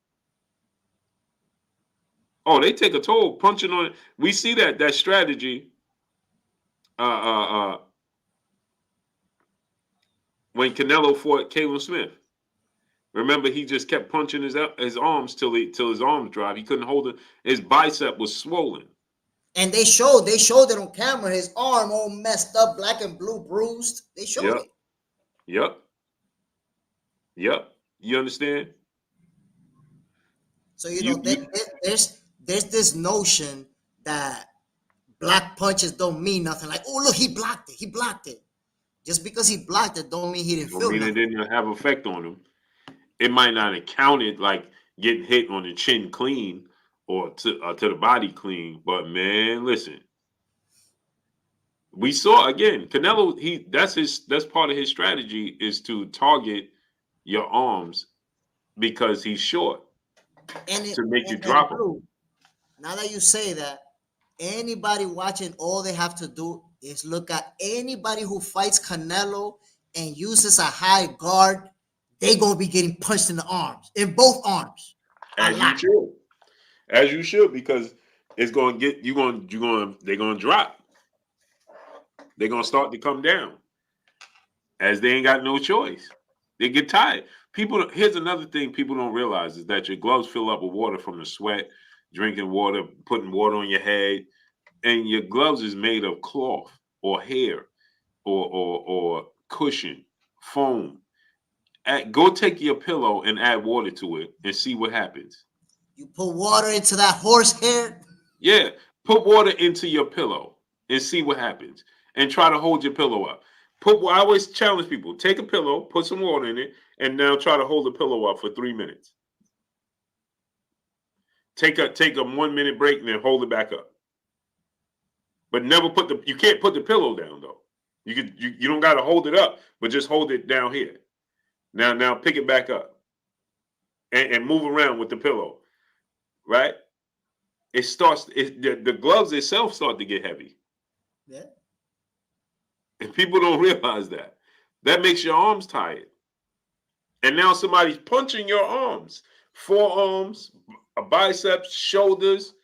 Oh, they take a toll punching on it. We see that strategy when Canelo fought Caleb Smith. Remember, he just kept punching his arms till his arms dropped. He couldn't hold it. His bicep was swollen. And they showed it on camera. His arm all messed up, black and blue, bruised. They showed it. Yep. You understand? So there's this notion that black punches don't mean nothing. Like, oh look, he blocked it. Just because he blocked it don't mean he didn't feel nothing. It didn't have effect on him. It might not have counted like getting hit on the chin clean or to the body clean. But man, listen, we saw again, Canelo. That's part of his strategy is to target your arms because he's short to make you drop him. Now that you say that, anybody watching, all they have to do is look at anybody who fights Canelo and uses a high guard. They gonna be getting punched in the arms, in both arms. As you should, because it's going to get they're going to drop. They're going to start to come down as they ain't got no choice. They get tired. Here's another thing people don't realize is that your gloves fill up with water from the sweat, drinking water, putting water on your head, and your gloves is made of cloth or hair or cushion, foam. Go take your pillow and add water to it and see what happens. You put water into that horse hair? Yeah, put water into your pillow and see what happens. And try to hold your pillow up. I always challenge people, take a pillow, put some water in it, and now try to hold the pillow up for 3 minutes. Take a 1 minute break and then hold it back up. But never you can't put the pillow down though. You don't gotta hold it up, but just hold it down here. Now pick it back up and move around with the pillow. Right? The gloves itself start to get heavy. Yeah. And people don't realize that. That makes your arms tired. And now somebody's punching your arms, forearms, biceps, shoulders,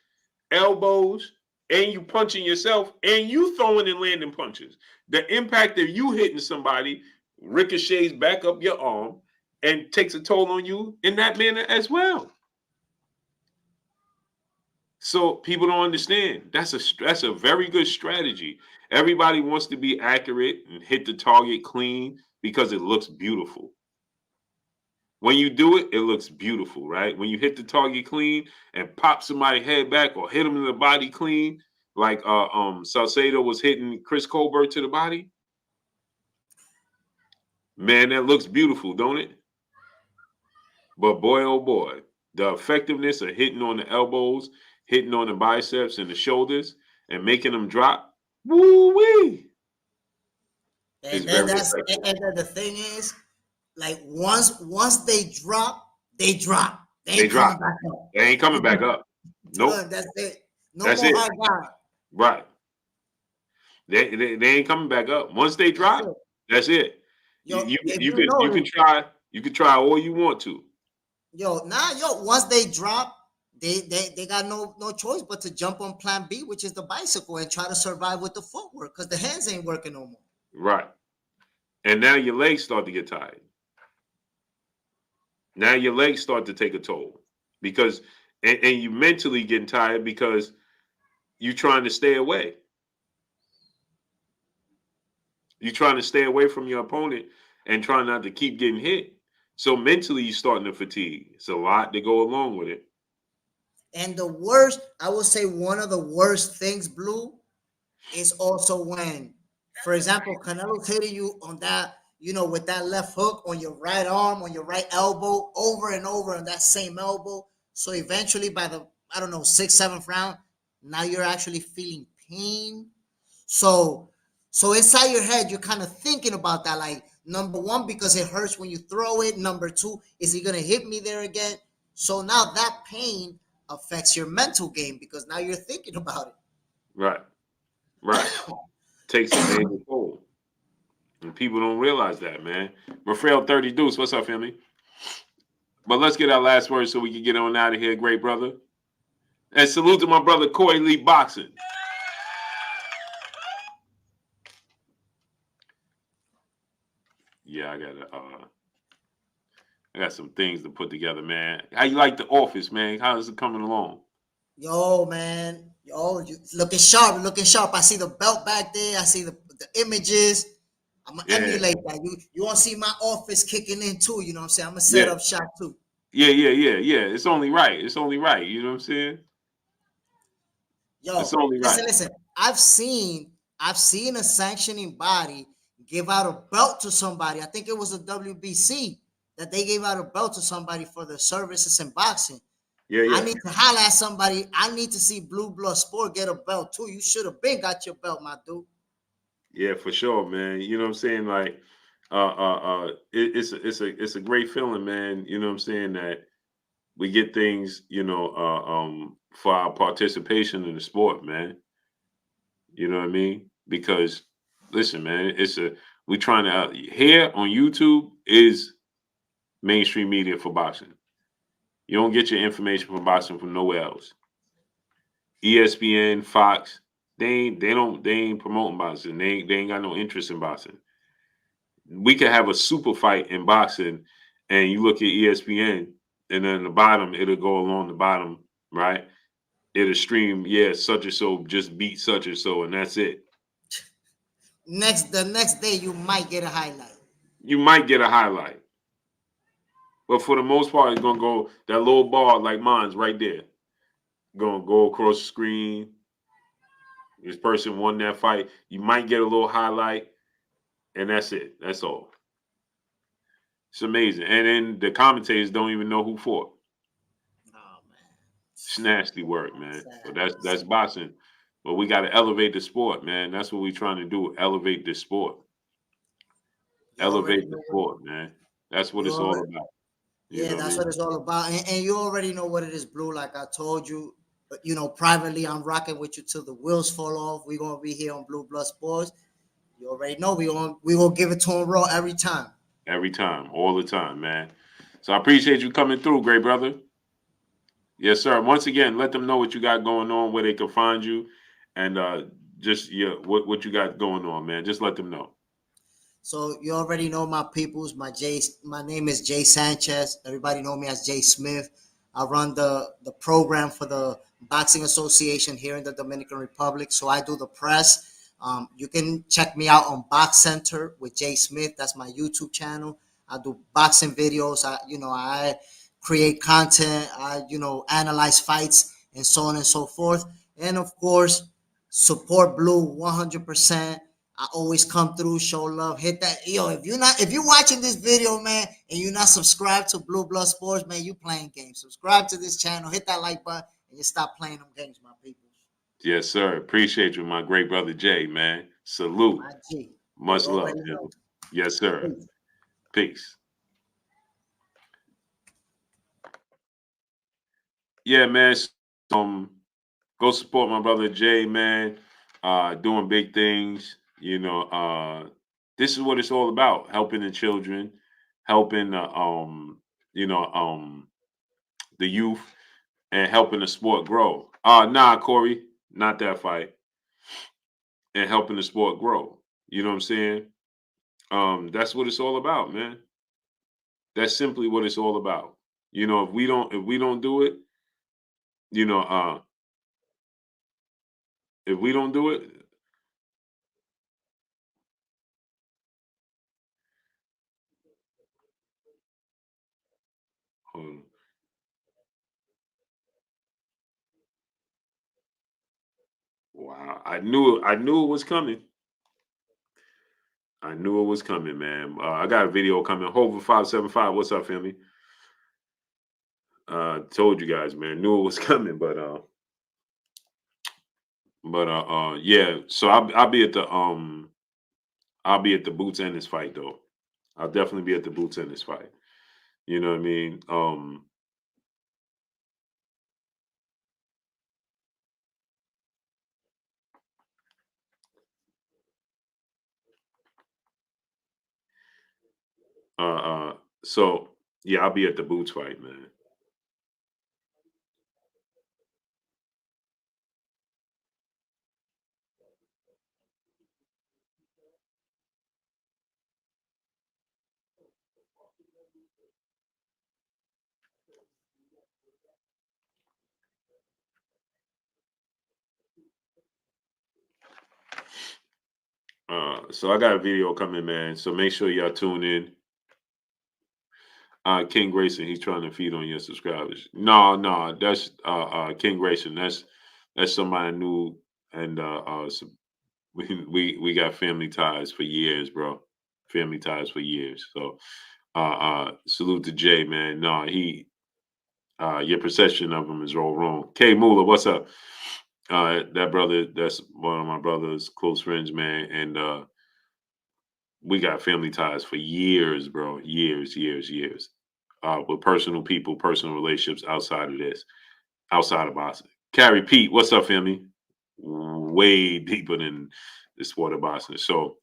elbows, and you punching yourself, and you throwing and landing punches. The impact of you hitting somebody ricochets back up your arm and takes a toll on you in that manner as well. So people don't understand. That's a very good strategy. Everybody wants to be accurate and hit the target clean because it looks beautiful. When you do it, it looks beautiful, right? When you hit the target clean and pop somebody's head back or hit them in the body clean, like Salcedo was hitting Chris Colbert to the body. Man, that looks beautiful, don't it? But boy, oh boy, the effectiveness of hitting on the elbows, hitting on the biceps and the shoulders, and making them drop, woo-wee. And then the thing is, like once they drop, they drop. They ain't coming back up. They ain't coming back up. Nope. That's it. That's more it. high guard. Right. They ain't coming back up. Once they drop, that's it. Yo, you can try all you want to. Once they drop, they got no choice but to jump on plan B, which is the bicycle, and try to survive with the footwork because the hands ain't working no more. Right. And now your legs start to get tired. Now your legs start to take a toll because and you mentally getting tired because you're trying to stay away. You're trying to stay away from your opponent and trying not to keep getting hit. So mentally you're starting to fatigue. It's a lot to go along with it. And the worst, I would say one of the worst things, Blue, is also when, for example, Canelo's hitting you on that, with that left hook on your right arm, on your right elbow, over and over on that same elbow. So eventually by the, 6th, 7th round, now you're actually feeling pain. So inside your head, you're kind of thinking about that. Like, number one, because it hurts when you throw it. Number two, is he going to hit me there again? So now that pain affects your mental game because now you're thinking about it. Right. Takes a major toll. And people don't realize that, man. Rafael 30 Deuce, what's up, family? But let's get our last word so we can get on out of here, great brother. And salute to my brother, Corey Lee Boxing. Yeah, I got some things to put together, man. How you like The Office, man? How is it coming along? Yo, man. You looking sharp. I see the belt back there. I see the images. I'm going to emulate that. You want to see my Office kicking in too, you know what I'm saying? I'm going to set up shop too. Yeah. It's only right. You know what I'm saying? Yo, it's only right. Listen. I've seen a sanctioning body give out a belt to somebody. I think it was a WBC that they gave out a belt to somebody for their services in boxing. Yeah. I need to holler at somebody. I need to see Blue Blood Sport get a belt too. You should have been got your belt, my dude. Yeah, for sure, man. You know what I'm saying? Like, it's a great feeling, man. You know what I'm saying? That we get things, for our participation in the sport, man. You know what I mean? Because listen, man, we trying to here on YouTube is mainstream media for boxing. You don't get your information from boxing from nowhere else. ESPN, Fox, they ain't promoting boxing. They ain't got no interest in boxing. We could have a super fight in boxing, and you look at ESPN, and then the bottom it'll go along the bottom, right? It'll stream, yeah, such and so just beat such and so, and that's it. The next day you might get a highlight. You might get a highlight, but for the most part, it's gonna go that little bar like mine's right there, gonna go across the screen. This person won that fight. You might get a little highlight, and that's it. That's all. It's amazing. And then the commentators don't even know who fought. Oh man, It's nasty work, man. But sad. that's boxing. But we got to elevate the sport, man. That's what we're trying to do. Elevate the sport. You already Elevate the know what sport, man. That's what you it's all already. about. You Yeah, know what I that's mean? what it's all about. And you already know what it is, Blue. Like I told you, privately, I'm rocking with you till the wheels fall off. We're gonna be here on Blue Blood Sports. You already know we gonna give it to him raw every time. Every time, all the time, man. So I appreciate you coming through, great brother. Yes, sir. Once again, let them know what you got going on, where they can find you, and just what you got going on, man. Just let them know. So you already know my peoples. My name is Jay Sanchez. Everybody know me as Jay Smith. I run the program for the Boxing Association here in the Dominican Republic. So I do the press. You can check me out on Box Center with Jay Smith. That's my YouTube channel. I do boxing videos. I create content. I analyze fights and so on and so forth. And of course, support Blue 100%. I always come through, show love, hit that. If you're watching this video, man, and you're not subscribed to Blue Blood Sports, man, you playing games. Subscribe to this channel, hit that like button, and you stop playing them games, my people. Yes, sir. Appreciate you, my great brother Jay, man. Salute. My G. You Much love, already know. him. Yes, sir. Peace. Peace. Yeah, man. Um, go support my brother Jay, man. Doing big things. This is what it's all about: helping the children, helping the youth, and helping the sport grow. Nah, Corey, not that fight, and helping the sport grow. You know what I'm saying? That's what it's all about, man. That's simply what it's all about. If we don't do it, you know, if we don't do it, hold on. Wow, I knew it was coming. I knew it was coming, man. I got a video coming. Hover 575. What's up, family? Told you guys, man. Knew it was coming, yeah. So I'll be at the boots end this fight though. I'll definitely be at the boots end this fight. You know what I mean? Uh, so yeah, I'll be at the boots fight, man. So I got a video coming, man. So make sure y'all tune in. King Grayson, he's trying to feed on your subscribers. No, that's King Grayson. That's somebody new, and we got family ties for years, bro. Family ties for years. So salute to Jay, man. No, your perception of him is all wrong. K Moolah, what's up? That brother, that's one of my brother's close friends, man, and we got family ties for years, bro. Years. With personal people, personal relationships outside of this, outside of boxing. Carrie Pete, what's up, family? Way deeper than the sport of boxing. So,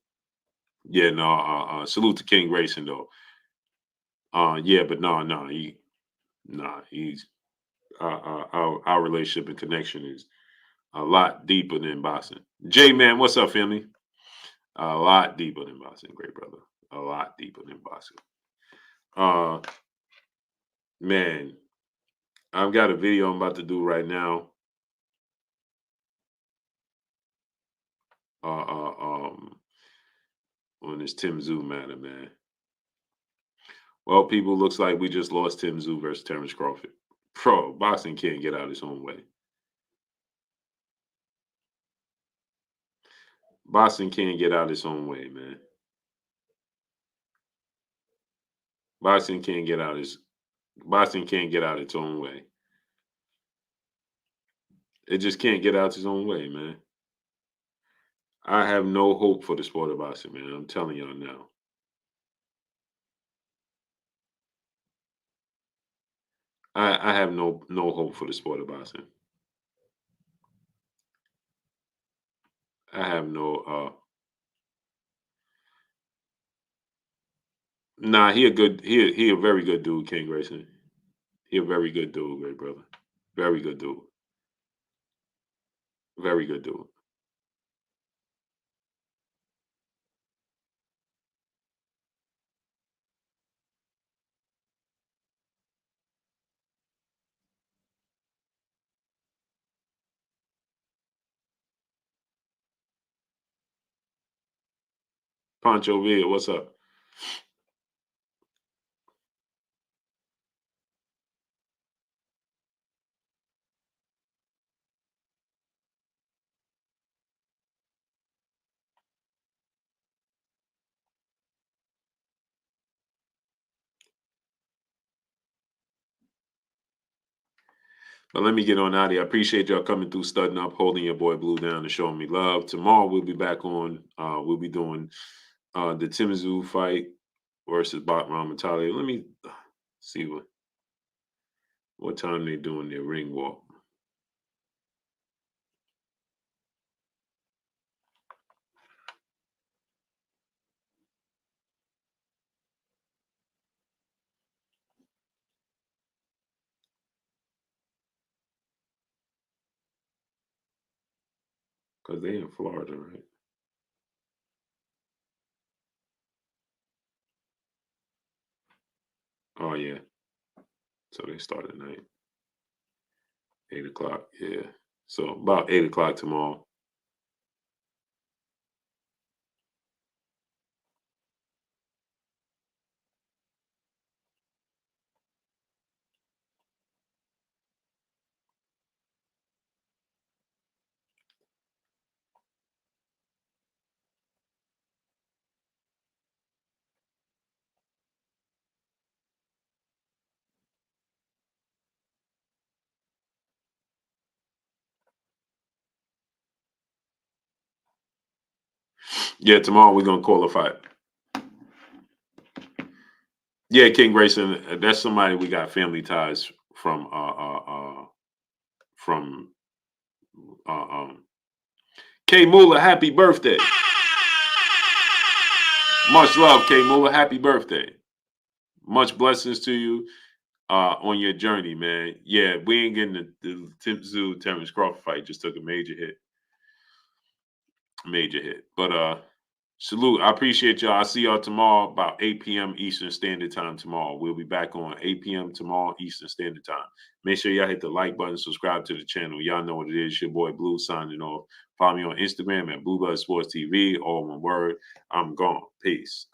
yeah, no, salute to King Grayson, though. Yeah, but he's our relationship and connection is A lot deeper than boxing. J-Man, what's up, family? A lot deeper than boxing, great brother. A lot deeper than boxing. Man, I've got a video I'm about to do right now. On this Tim Tszyu matter, man. Well, people, looks like we just lost Tim Tszyu versus Terrence Crawford. Bro, boxing can't get out its own way. Boxing can't get out its own way, man. Boxing can't get out its own way. It just can't get out its own way, man. I have no hope for the sport of boxing, man. I'm telling y'all now. I have no hope for the sport of boxing. I have no nah, he a very good dude, King Grayson. He a very good dude, great brother. Very good dude. Very good dude. Pancho Villa, what's up? But let me get on out of here. I appreciate y'all coming through, studding up, holding your boy Blue down, and showing me love. Tomorrow we'll be back on. We'll be doing the Tim Tszyu fight versus Bakram Matali. Let me see what time they doing their ring walk. Because they in Florida, right? Oh, yeah. So they start at night. 8 o'clock, yeah. So about 8 o'clock tomorrow. Yeah, tomorrow we're gonna call a fight. Yeah, King Grayson, that's somebody we got family ties from K Mula, happy birthday. Much love, K Mula, happy birthday. Much blessings to you on your journey, man. Yeah, we ain't getting the Tim Tszyu Terrence Crawford fight, just took a major hit. But salute. I appreciate y'all. I'll see y'all tomorrow about 8 p.m. Eastern Standard Time tomorrow. We'll be back on 8 p.m. tomorrow Eastern Standard Time. Make sure y'all hit the like button, subscribe to the channel. Y'all know what it is. Your boy Blue signing off. Follow me on Instagram at Blue Blood Sports TV, all one word. I'm gone. Peace.